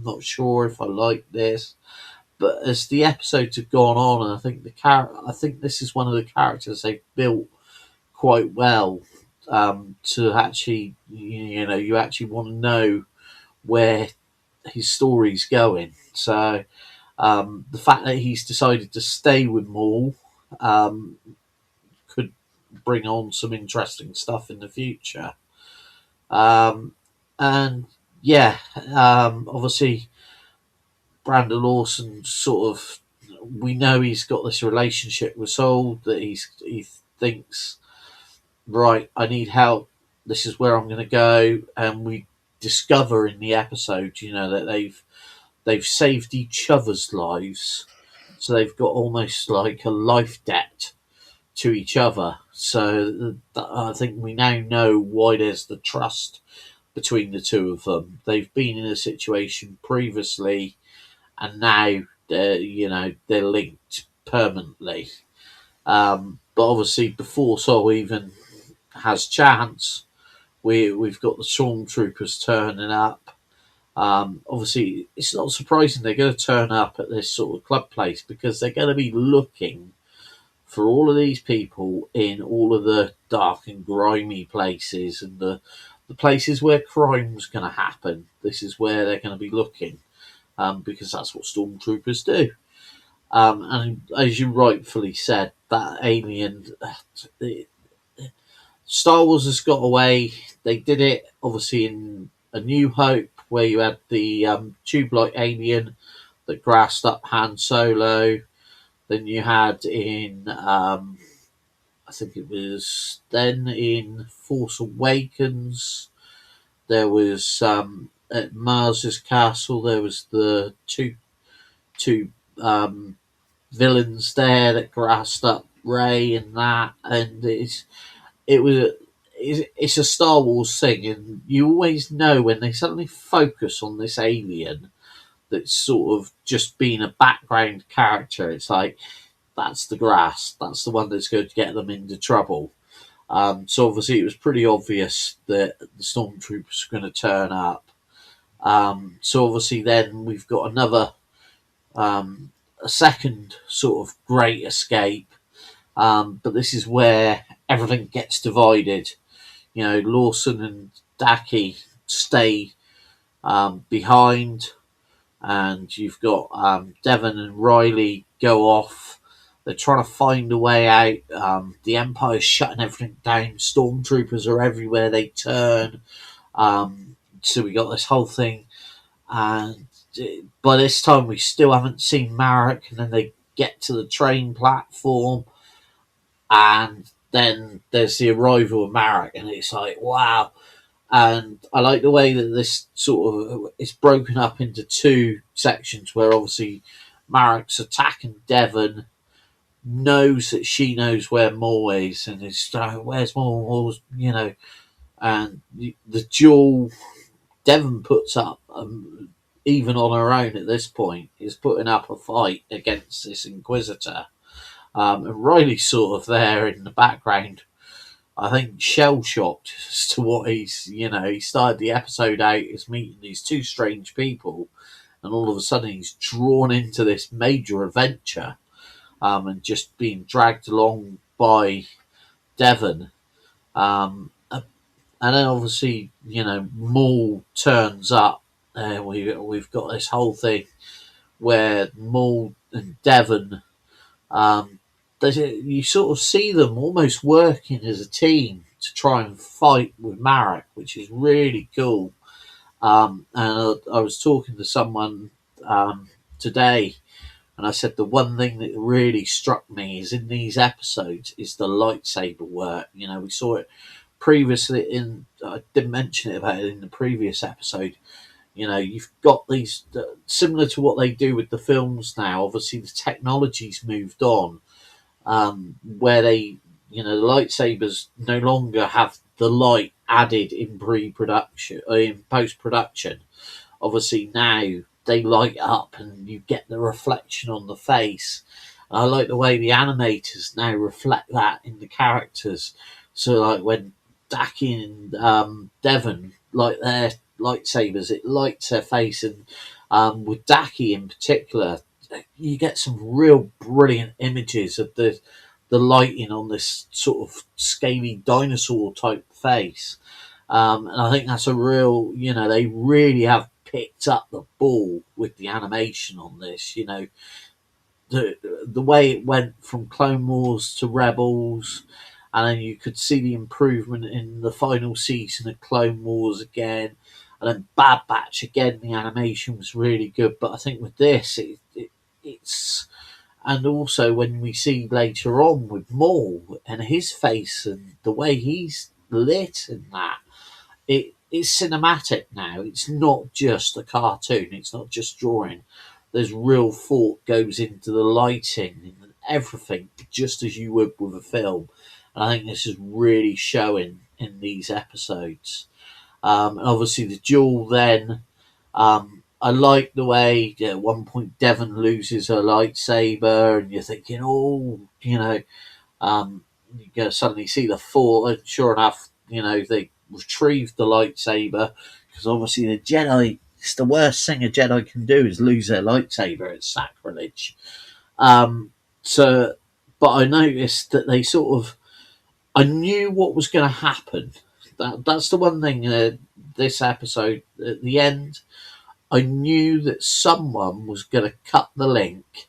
not sure if I like this. But as the episodes have gone on, and I think this is one of the characters they've built quite well, to actually, you know, you actually want to know where his story's going. So the fact that he's decided to stay with Maul could bring on some interesting stuff in the future. And yeah, obviously, Brandon Lawson sort of, we know he's got this relationship with Soul, that he thinks, right, I need help. This is where I'm going to go, and we discover in the episode, you know, that they've saved each other's lives, so they've got almost like a life debt to each other. So I think we now know why there's the trust between the two of them. They've been in a situation previously, and now they're linked permanently. But obviously, before Saul even has chance, we've got the stormtroopers turning up. Obviously, it's not surprising they're going to turn up at this sort of club place, because they're going to be looking for all of these people in all of the dark and grimy places, and the places where crime's going to happen. This is where they're going to be looking, because that's what stormtroopers do. And as you rightfully said, that alien, Star Wars has got away. They did it obviously in A New Hope, where you had the tube-like alien that grassed up Han Solo. Then you had in, I think it was then in Force Awakens, there was at Mars's castle. There was the two villains there that grassed up Ray and that, and it was it's a Star Wars thing, and you always know when they suddenly focus on this alien that's sort of just been a background character. It's like that's the grass, that's the one that's going to get them into trouble. So obviously it was pretty obvious that the stormtroopers were going to turn up. So obviously then we've got another a second sort of great escape. But this is where everything gets divided. You know, Lawson and Daki stay behind, and you've got Devon and Riley go off. They're trying to find a way out. The Empire's shutting everything down. Stormtroopers are everywhere they turn. So we got this whole thing, and by this time we still haven't seen Marek. And then they get to the train platform, and then there's the arrival of Marek, and it's like wow. And I like the way that this sort of is broken up into two sections, where obviously Marek's attacking Devon, knows that she knows where Maul is, and is where's Maul? Maul's, you know, and the duel Devon puts up, even on her own at this point, is putting up a fight against this Inquisitor. And Riley's sort of there in the background, I think, shell shocked as to what he's, you know, he started the episode out as meeting these two strange people, and all of a sudden he's drawn into this major adventure, and just being dragged along by Devon. And then obviously, you know, Maul turns up, and we've got this whole thing where Maul and Devon, you sort of see them almost working as a team to try and fight with Marek, which is really cool. And I was talking to someone today, and I said the one thing that really struck me is in these episodes is the lightsaber work. You know, we saw it previously I didn't mention it about it in the previous episode. You know, you've got these, similar to what they do with the films now, obviously the technology's moved on, where they, you know, the lightsabers no longer have the light added in pre-production, in post-production. Obviously now they light up and you get the reflection on the face. And I like the way the animators now reflect that in the characters. So like when Daki and Devon light their lightsabers, it lights their face, and with Daki in particular, you get some real brilliant images of the lighting on this sort of scaly dinosaur type face. And I think that's a real, you know, they really have picked up the ball with the animation on this. You know, the way it went from Clone Wars to Rebels, and then you could see the improvement in the final season of Clone Wars again, and then Bad Batch again. The animation was really good, but I think with this, it's, and also when we see later on with Maul and his face and the way he's lit and that, it's cinematic now. It's not just a cartoon. It's not just drawing. There's real thought goes into the lighting and everything, just as you would with a film. And I think this is really showing in these episodes. And obviously the duel then, I like the way at one point Devon loses her lightsaber, and you're thinking, oh, you know, you go suddenly see the fall, and sure enough, you know, they retrieve the lightsaber, because obviously the Jedi, it's the worst thing a Jedi can do is lose their lightsaber. It's sacrilege. So, but I noticed that they sort of, I knew what was going to happen. That's the one thing. This episode at the end, I knew that someone was going to cut the link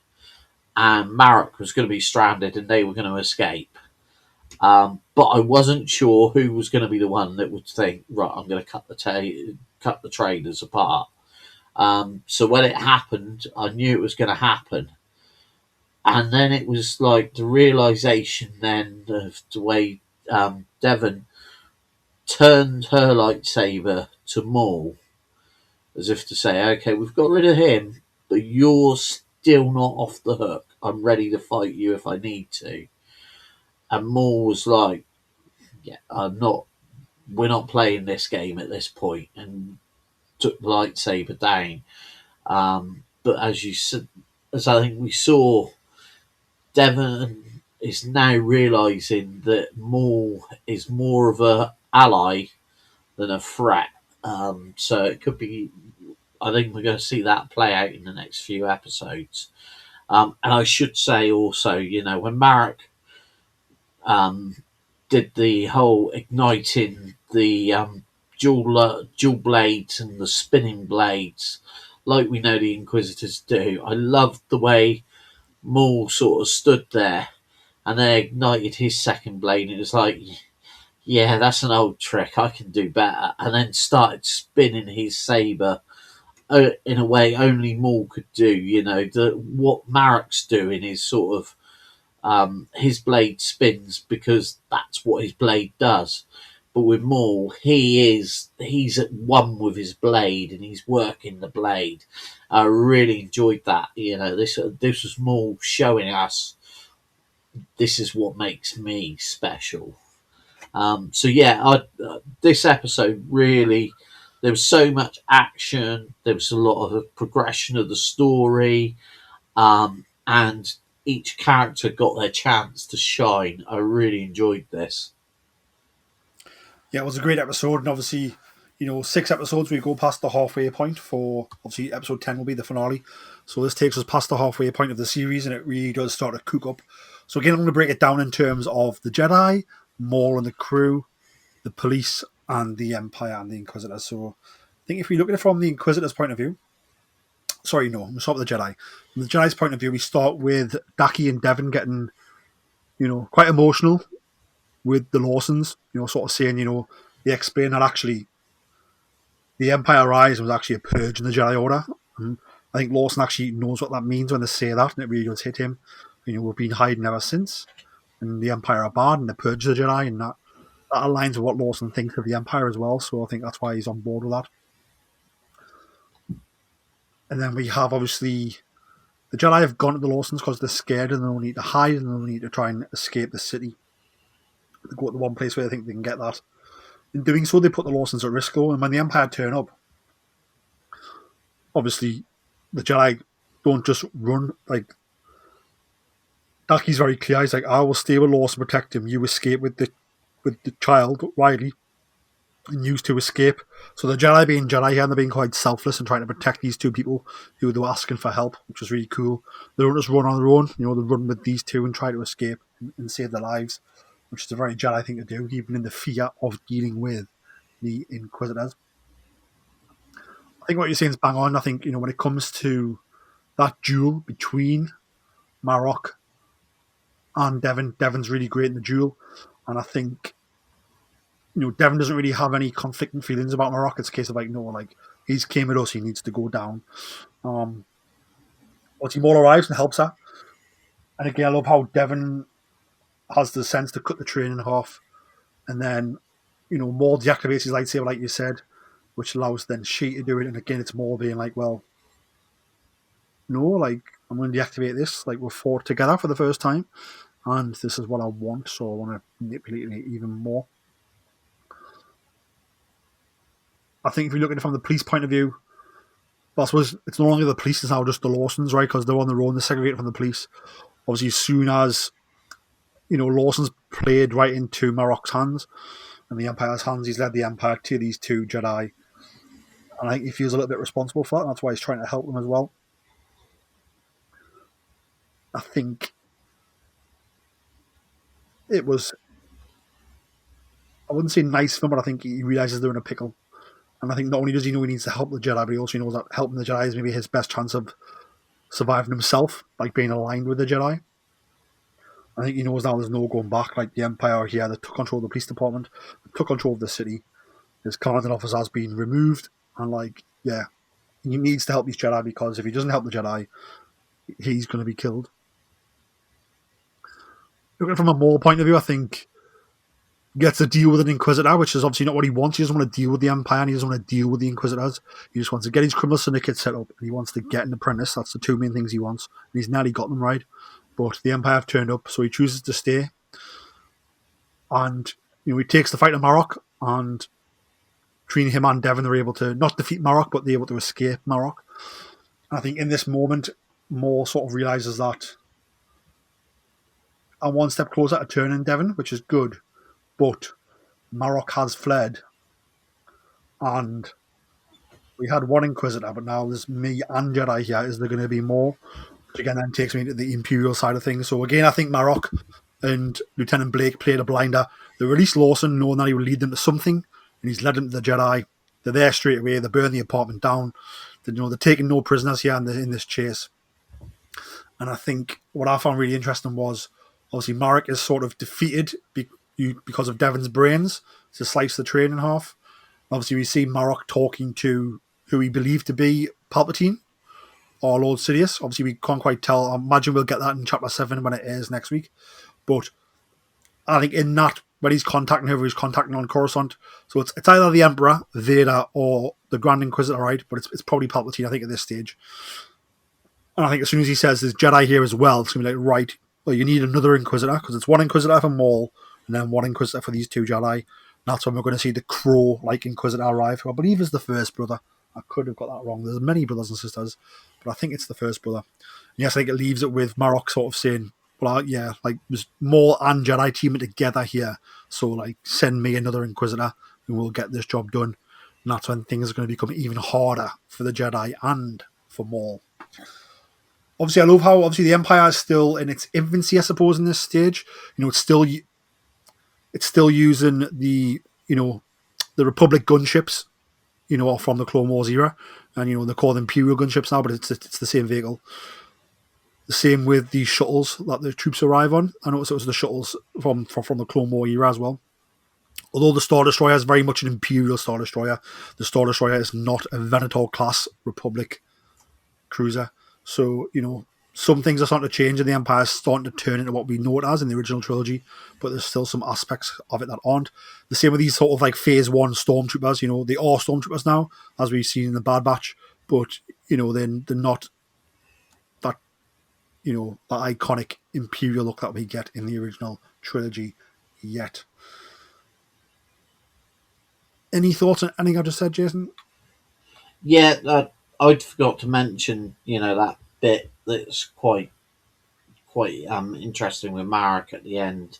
and Marek was going to be stranded, and they were going to escape. But I wasn't sure who was going to be the one that would think, right, I'm going to cut the traders apart. So when it happened, I knew it was going to happen. And then it was like the realization then of the way Devon turned her lightsaber to Maul, as if to say, okay, we've got rid of him, but you're still not off the hook. I'm ready to fight you if I need to. And Maul was like, yeah, we're not playing this game at this point, and took the lightsaber down. But as you said, as I think we saw, Devon is now realizing that Maul is more of a ally than a threat. So it could be. I think we're going to see that play out in the next few episodes. And I should say also, when Marek did the whole igniting the dual blades and the spinning blades, like we know the Inquisitors do, I loved the way Maul sort of stood there and then ignited his second blade. It was like, yeah, that's an old trick. I can do better. And then started spinning his saber in a way only Maul could do. What Marek's doing is sort of his blade spins because that's what his blade does. But with Maul, he's at one with his blade and he's working the blade. I really enjoyed that. This was Maul showing us this is what makes me special. So yeah, this episode really, there was so much action. There was a lot of progression of the story, and each character got their chance to shine. I really enjoyed this. Yeah, it was a great episode, and obviously, 6 episodes, we go past the halfway point for, obviously, episode 10 will be the finale. So this takes us past the halfway point of the series, and it really does start to cook up. So again, I'm going to break it down in terms of the Jedi, Maul and the crew, the police, and the Empire and the Inquisitors. So I think if we look at it from the Inquisitors' point of view, sorry, no, we'll start with the Jedi. From the Jedi's point of view, we start with Daki and Devon getting, quite emotional with the Lawsons, sort of saying, they explain that actually the Empire Rise was actually a purge in the Jedi Order. And I think Lawson actually knows what that means when they say that, and it really does hit him. We've been hiding ever since, and the Empire are bad, and they purge the Jedi, and that aligns with what Lawson thinks of the Empire as well, so I think that's why he's on board with that. And then we have, obviously, the Jedi have gone to the Lawsons because they're scared and they don't need to hide and they don't need to try and escape the city. They go to the one place where they think they can get that. In doing so, they put the Lawsons at risk, though, and when the Empire turn up, obviously, the Jedi don't just run. Like, Daki's very clear. He's like, I will stay with Lawson, protect him. You escape with the child, Riley, and use to escape. So the Jedi being Jedi here, and they're being quite selfless and trying to protect these two people who they were asking for help, which was really cool. They don't just run on their own, they run with these two and try to escape and save their lives, which is a very Jedi thing to do, even in the fear of dealing with the Inquisitors. I think what you're saying is bang on. I think, when it comes to that duel between Marok and Devon's really great in the duel. And I think, Devon doesn't really have any conflicting feelings about Marok. It's a case of like, no, like, he's came with us, he needs to go down. But Maul arrives and helps her. And again, I love how Devon has the sense to cut the train in half. And then, Maul deactivates his lightsaber, like you said, which allows then she to do it. And again, it's Maul being like, well, no, like, I'm going to deactivate this. Like, we're fought together for the first time. And this is what I want, so I want to manipulate it even more. I think if you look at it from the police point of view, I suppose it's no longer the police, it's now just the Lawsons, right? Because they're on their own, they're segregated from the police. Obviously, as soon as, Lawson's played right into Marok's hands and the Empire's hands, he's led the Empire to these two Jedi. And I think he feels a little bit responsible for that, and that's why he's trying to help them as well. I think it was, I wouldn't say nice for him, but I think he realizes they're in a pickle. And I think not only does he know he needs to help the Jedi, but he also knows that helping the Jedi is maybe his best chance of surviving himself, like being aligned with the Jedi. I think he knows now there's no going back. Like the Empire here, they took control of the police department, they took control of the city. His commanding officer has been removed, and like, yeah, he needs to help these Jedi because if he doesn't help the Jedi, he's going to be killed. Looking from a Maul point of view, I think he gets to deal with an Inquisitor, which is obviously not what he wants. He doesn't want to deal with the Empire, and he doesn't want to deal with the Inquisitors. He just wants to get his criminal syndicate set up, and he wants to get an apprentice. That's the two main things he wants, and he's nearly got them right. But the Empire have turned up, so he chooses to stay. And he takes the fight to Marok, and between him and Devon, they're able to not defeat Marok, but they're able to escape Marok. And I think in this moment, Maul sort of realizes that I'm one step closer to turning Devon, which is good. But Marok has fled, and we had one Inquisitor, but now there's me and Jedi here. Is there going to be more? Which again then takes me to the Imperial side of things. So again, I think Marok and Lieutenant Blake played a blinder. They released Lawson knowing that he would lead them to something, and he's led them to the Jedi. They're there straight away. They burn the apartment down. They're taking no prisoners here in this chase. And I think what I found really interesting was obviously Marek is sort of defeated because of Devon's brains to slice the train in half. Obviously, we see Marek talking to who he believed to be Palpatine or Lord Sidious. Obviously, we can't quite tell. I imagine we'll get that in Chapter 7 when it airs next week. But I think in that, when he's contacting whoever he's contacting on Coruscant, so it's either the Emperor, Vader, or the Grand Inquisitor, right? But it's probably Palpatine, I think, at this stage. And I think as soon as he says there's Jedi here as well, it's going to be like, right, well, you need another Inquisitor, because it's one Inquisitor for Maul, and then one Inquisitor for these two Jedi. And that's when we're going to see the Crow-like Inquisitor arrive, who I believe is the first brother. I could have got that wrong. There's many brothers and sisters, but I think it's the first brother. And yes, I think it leaves it with Marok sort of saying, well, yeah, like, there's Maul and Jedi teaming together here, so, like, send me another Inquisitor, and we'll get this job done. And that's when things are going to become even harder for the Jedi and for Maul. Obviously, I love how obviously the Empire is still in its infancy, I suppose, in this stage. It's still using the the Republic gunships, from the Clone Wars era, and they call them Imperial gunships now, but it's the same vehicle. The same with the shuttles that the troops arrive on. I noticed it was the shuttles from the Clone War era as well. Although the Star Destroyer is very much an Imperial Star Destroyer, the Star Destroyer is not a Venator class Republic cruiser. So, some things are starting to change and the Empire is starting to turn into what we know it as in the original trilogy, but there's still some aspects of it that aren't. The same with these sort of like Phase 1 Stormtroopers, they are Stormtroopers now, as we've seen in the Bad Batch, but, they're not that, that iconic Imperial look that we get in the original trilogy yet. Any thoughts on anything I just said, Jason? Yeah, I'd forgot to mention, that bit that's quite interesting with Marek at the end.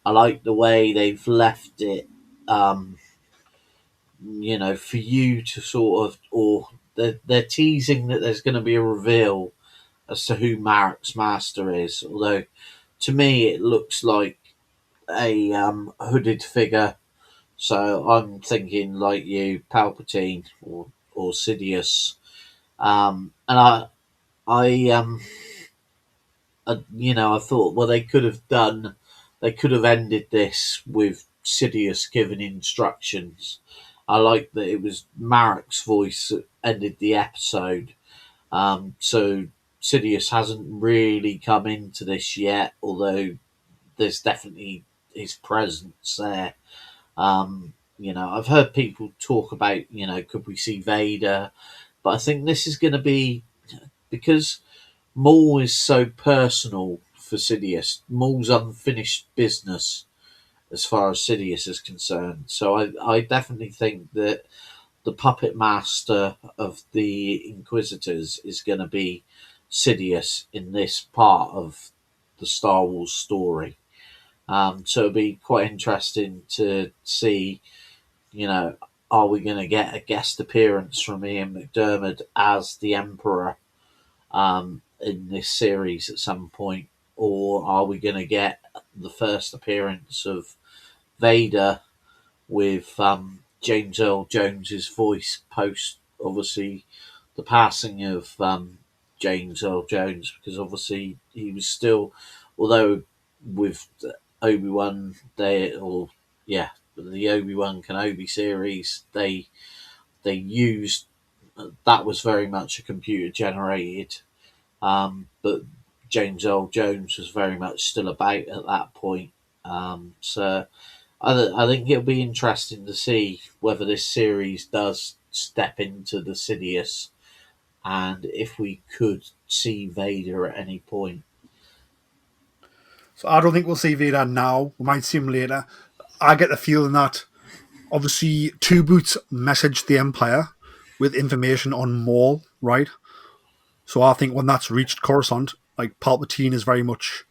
I like the way they've left it, for you to sort of, or they're teasing that there's going to be a reveal as to who Marek's master is. Although, to me, it looks like a hooded figure. So I'm thinking like you, Palpatine or Sidious. And I thought, well, they could have ended this with Sidious giving instructions. I like that it was Marek's voice that ended the episode. So Sidious hasn't really come into this yet, although there's definitely his presence there. I've heard people talk about, could we see Vader? But I think this is going to be, because Maul is so personal for Sidious. Maul's unfinished business as far as Sidious is concerned. So I definitely think that the puppet master of the Inquisitors is going to be Sidious in this part of the Star Wars story. So it'll be quite interesting to see, are we going to get a guest appearance from Ian McDiarmid as the Emperor in this series at some point, or are we going to get the first appearance of Vader with James Earl Jones's voice post, obviously, the passing of James Earl Jones, because obviously he was still, although with Obi-Wan, the Obi-Wan Kenobi series, they used that was very much a computer generated, but James Earl Jones was very much still about at that point. So I think it'll be interesting to see whether this series does step into the Sidious, and if we could see Vader at any point. So I don't think we'll see Vader now. We might see him later. I get the feeling that obviously Two Boots messaged the Empire with information on Maul, right? So I think when that's reached Coruscant, like Palpatine is very much,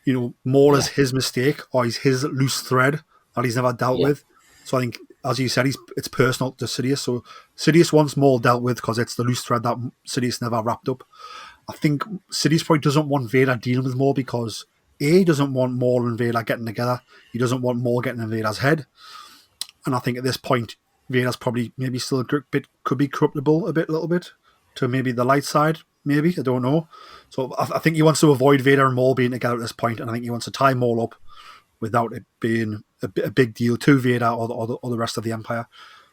Maul is Yeah, his mistake or he's his loose thread that he's never dealt yeah, with. So I think, as you said, it's personal to Sidious. So Sidious wants Maul dealt with because it's the loose thread that Sidious never wrapped up. I think Sidious probably doesn't want Vader dealing with Maul because he doesn't want Maul and Vader getting together. He doesn't want Maul getting in Vader's head. And I think at this point, Vader's probably maybe still could be corruptible a little bit to maybe the light side. Maybe, I don't know. So I think he wants to avoid Vader and Maul being together at this point, and I think he wants to tie Maul up without it being a big deal to Vader or the rest of the Empire.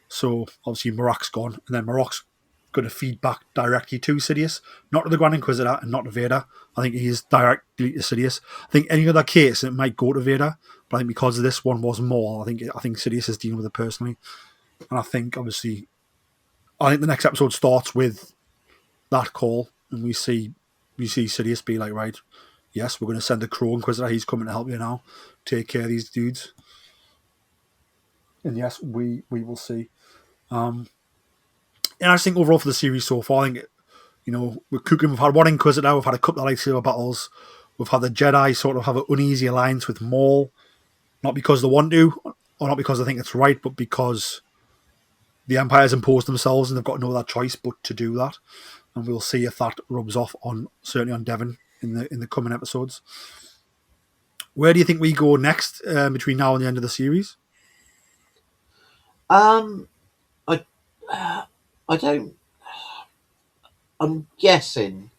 So obviously Marok's gone, and then Marok's going to feed back directly to Sidious, not to the Grand Inquisitor and not to Vader. I think he's directly to Sidious. I think any other case it might go to Vader, but I think because this one was Maul, I think Sidious is dealing with it personally, and I think the next episode starts with that call, and we see Sidious be like, right, yes, we're going to send the Crow Inquisitor. He's coming to help you now. Take care of these dudes. And yes, we will see. And I just think overall for the series so far, I think, we're cooking. We've had one Inquisitor. We've had a couple of lightsaber battles. We've had the Jedi sort of have an uneasy alliance with Maul, not because they want to, or not because they think it's right, but because the Empire's imposed themselves and they've got no other choice but to do that. And we'll see if that rubs off certainly on Devon in the coming episodes. Where do you think we go next between now and the end of the series? I I don't. I'm guessing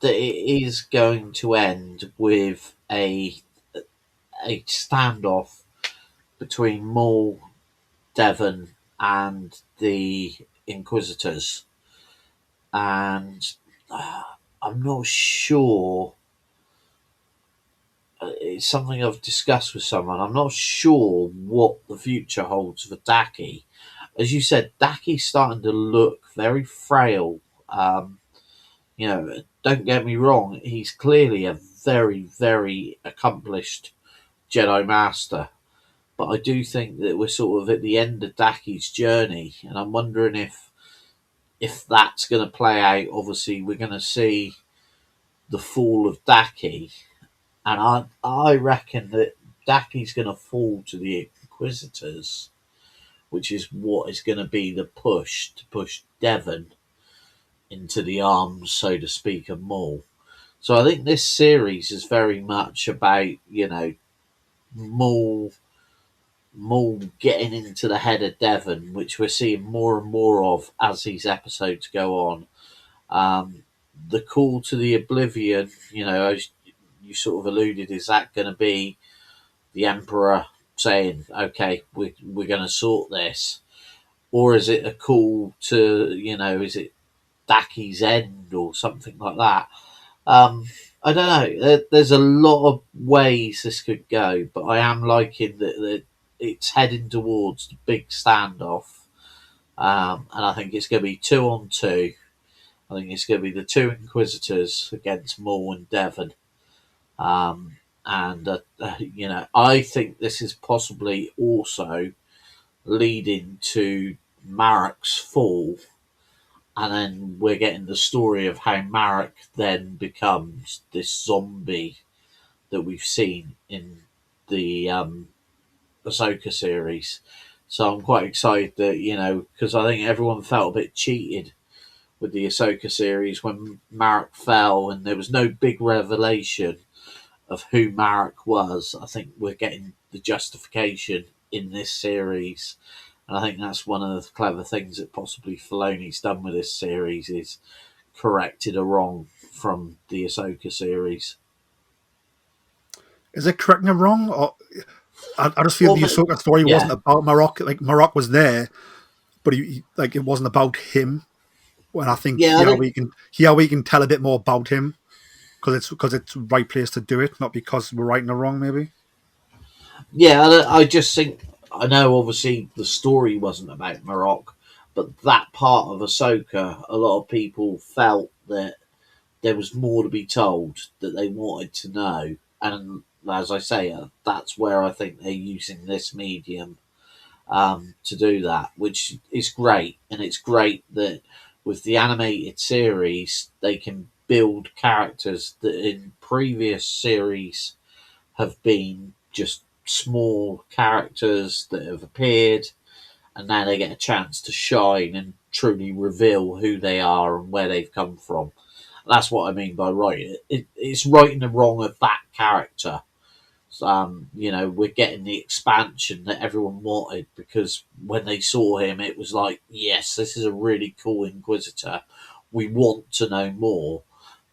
that it is going to end with a standoff between Maul, Devon, and the Inquisitors, and I'm not sure. It's something I've discussed with someone. I'm not sure what the future holds for Daki. As you said, Daki's starting to look very frail. Don't get me wrong, he's clearly a very, very accomplished Jedi Master. But I do think that we're sort of at the end of Daki's journey, and I'm wondering if that's going to play out. Obviously, we're going to see the fall of Daki, and I reckon that Daki's going to fall to the Inquisitors, which is what is going to be the push to push Devon into the arms, so to speak, of Maul. So I think this series is very much about, Maul getting into the head of Devon, which we're seeing more and more of as these episodes go on. The call to the Oblivion, as you sort of alluded, is that going to be the Emperor saying, okay, we're going to sort this? Or is it a call to, is it Daki's end or something like that? I don't know. There's a lot of ways this could go, but I am liking that it's heading towards the big standoff. And I think it's going to be 2-on-2. I think it's going to be the two Inquisitors against Maul and Devon. I think this is possibly also leading to Marek's fall, and then we're getting the story of how Marek then becomes this zombie that we've seen in the Ahsoka series. So I'm quite excited that, because I think everyone felt a bit cheated with the Ahsoka series when Marek fell and there was no big revelation of who Marek was. I think we're getting the justification in this series. And I think that's one of the clever things that possibly Filoni's done with this series is corrected a wrong from the Ahsoka series. Is it correcting it wrong? Or I just feel Well, the Ahsoka story yeah, wasn't about Marok. Like Marok was there, but like it wasn't about him. And I think yeah, I think here we can tell a bit more about him because it's the right place to do it, not because we're right or wrong. Maybe. yeah, I just think I know. Obviously, the story wasn't about Marok, but that part of Ahsoka, a lot of people felt that there was more to be told that they wanted to know, and as I say, that's where I think they're using this medium to do that, which is great. And it's great that with the animated series, they can build characters that in previous series have been just small characters that have appeared, and now they get a chance to shine and truly reveal who they are and where they've come from. That's what I mean by right. It's right and the wrong of that character. We're getting the expansion that everyone wanted because when they saw him, it was like, yes, this is a really cool Inquisitor. We want to know more.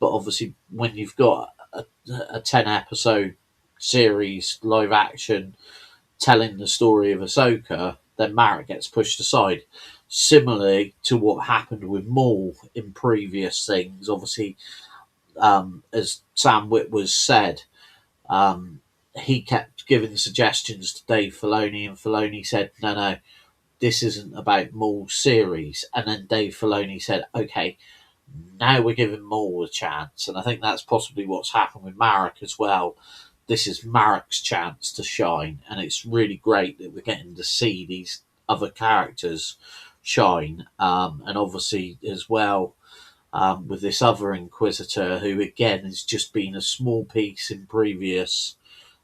But obviously, when you've got a 10 episode series, live action, telling the story of Ahsoka, then Marek gets pushed aside. Similarly to what happened with Maul in previous things, obviously, as Sam Witwer said, um, he kept giving suggestions to Dave Filoni, and Filoni said, no, this isn't about Maul's series. And then Dave Filoni said, okay, now we're giving Maul a chance. And I think that's possibly what's happened with Marek as well. This is Marek's chance to shine, and it's really great that we're getting to see these other characters shine. And obviously, as well, with this other Inquisitor, who again has just been a small piece in previous.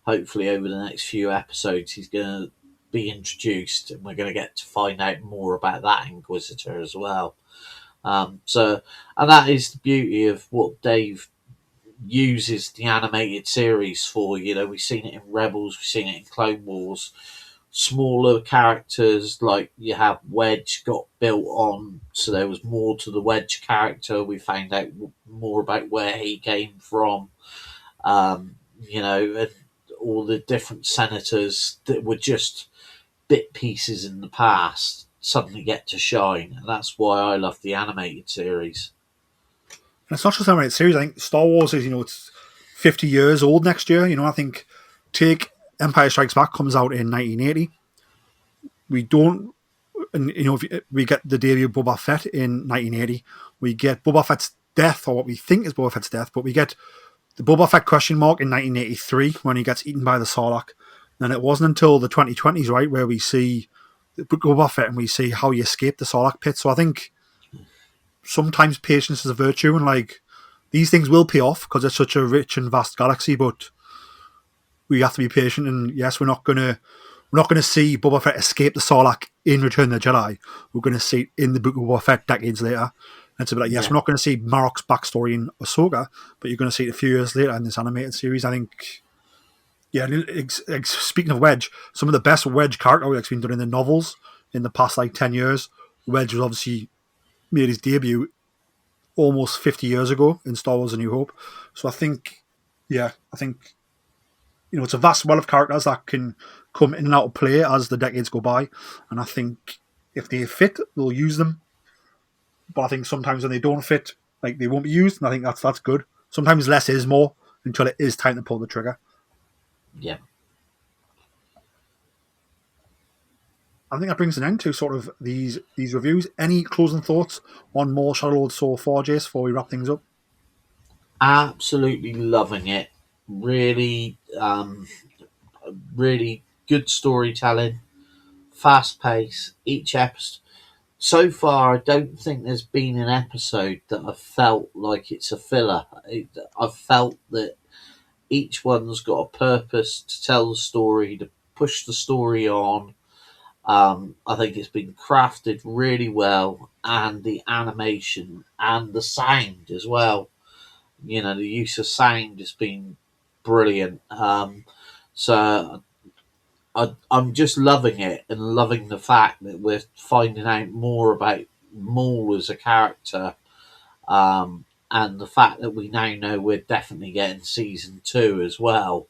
Hopefully, over the next few episodes, he's going to be introduced, and we're going to get to find out more about that Inquisitor as well. And that is the beauty of what Dave uses the animated series for. We've seen it in Rebels, we've seen it in Clone Wars. Smaller characters like you have Wedge got built on, so there was more to the Wedge character. We found out more about where he came from, and all the different senators that were just bit pieces in the past suddenly get to shine, and that's why I love the animated series. And it's not just animated series. I think Star Wars is it's 50 years old next year. I think take Empire Strikes Back comes out in 1980. We don't, and we get the debut of Boba Fett in 1980. We get Boba Fett's death, or what we think is Boba Fett's death, but we get the Boba Fett question mark in 1983 when he gets eaten by the Sarlacc. And it wasn't until the 2020s, right, where we see Boba Fett and we see how he escaped the Sarlacc pit. So I think sometimes patience is a virtue, and like these things will pay off because it's such a rich and vast galaxy. But we have to be patient, and yes, we're not gonna see Boba Fett escape the Sarlacc in Return of the Jedi. We're gonna see it in the Book of Boba Fett decades later. And it's a bit like, yes, Yeah. we're not going to see Marok's backstory in Ahsoka, but you're going to see it a few years later in this animated series. I think, yeah. Speaking of Wedge, some of the best Wedge character work's been done in the novels in the past 10 years. Wedge was obviously made his debut almost 50 years ago in Star Wars: A New Hope. So I think it's a vast well of characters that can come in and out of play as the decades go by, and I think if they fit, they'll use them. But I think sometimes when they don't fit, like they won't be used, and I think that's good. Sometimes less is more until it is time to pull the trigger. Yeah. I think that brings an end to sort of these reviews. Any closing thoughts on more Shadow Lord so far, Jace, before we wrap things up? Absolutely loving it. Really, really good storytelling, fast pace. Each episode. So far, I don't think there's been an episode that I've felt like it's a filler. I've felt that each one's got a purpose to tell the story, to push the story on. I think it's been crafted really well, and the animation and the sound as well. The use of sound has been brilliant. So I'm just loving it and loving the fact that we're finding out more about Maul as a character, And the fact that we now know we're definitely getting season 2 as well,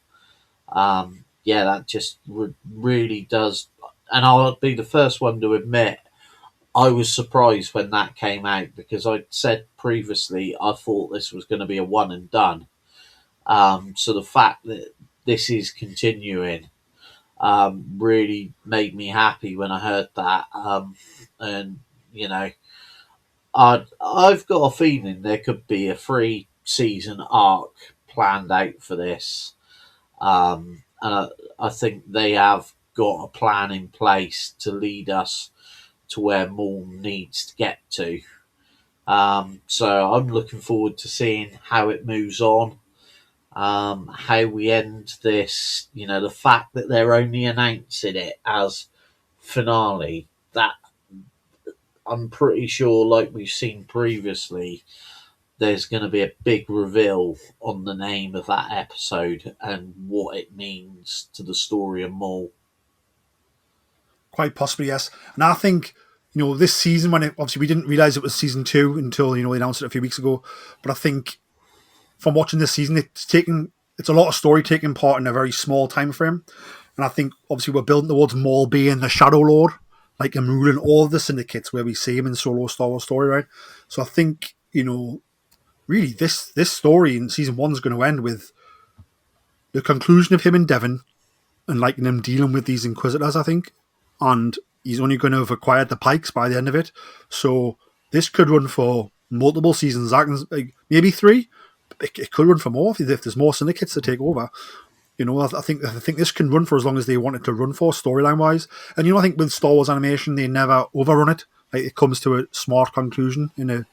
yeah, that just really does. And I'll be the first one to admit I was surprised when that came out, because I'd said previously I thought this was going to be a one and done. So the fact that this is continuing really made me happy when I heard that. And you know, I've got a feeling there could be a 3-season arc planned out for this. And I think they have got a plan in place to lead us to where Maul needs to get to. So I'm looking forward to seeing how it moves on, how we end this. You know, the fact that they're only announcing it as finale, that I'm pretty sure, like we've seen previously, there's going to be a big reveal on the name of that episode and what it means to the story of Maul. Quite possibly, yes. And I think, this season, obviously we didn't realise it was season 2 until, they announced it a few weeks ago. But I think from watching this season, it's a lot of story taking part in a very small time frame. And I think obviously we're building towards Maul being the Shadow Lord, like him ruling all of the syndicates where we see him in Solo Star Wars story, right? So I think, really this story in season 1 is going to end with the conclusion of him and Devon, and like him dealing with these Inquisitors, I think. And he's only going to have acquired the Pikes by the end of it. So this could run for multiple seasons. Like maybe 3. It could run for more if there's more syndicates to take over. I think this can run for as long as they want it to run for, storyline wise. And I think with Star Wars animation, they never overrun it. Like it comes to a smart conclusion they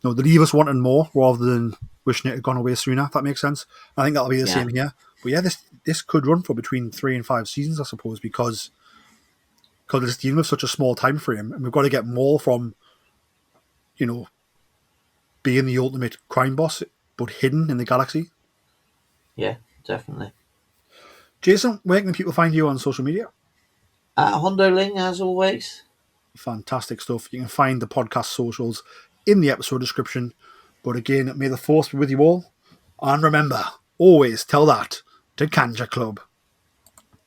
leave us wanting more rather than wishing it had gone away sooner. If that makes sense. I think that'll be the same here. But yeah, this could run for between 3 and 5 seasons, I suppose, because it's dealing with such a small time frame, and we've got to get more from, being the ultimate crime boss, but hidden in the galaxy. Yeah, definitely. Jason, where can people find you on social media? Hondo Ling, as always. Fantastic stuff. You can find the podcast socials in the episode description. But again, may the force be with you all. And remember, always tell that to Kanja Club.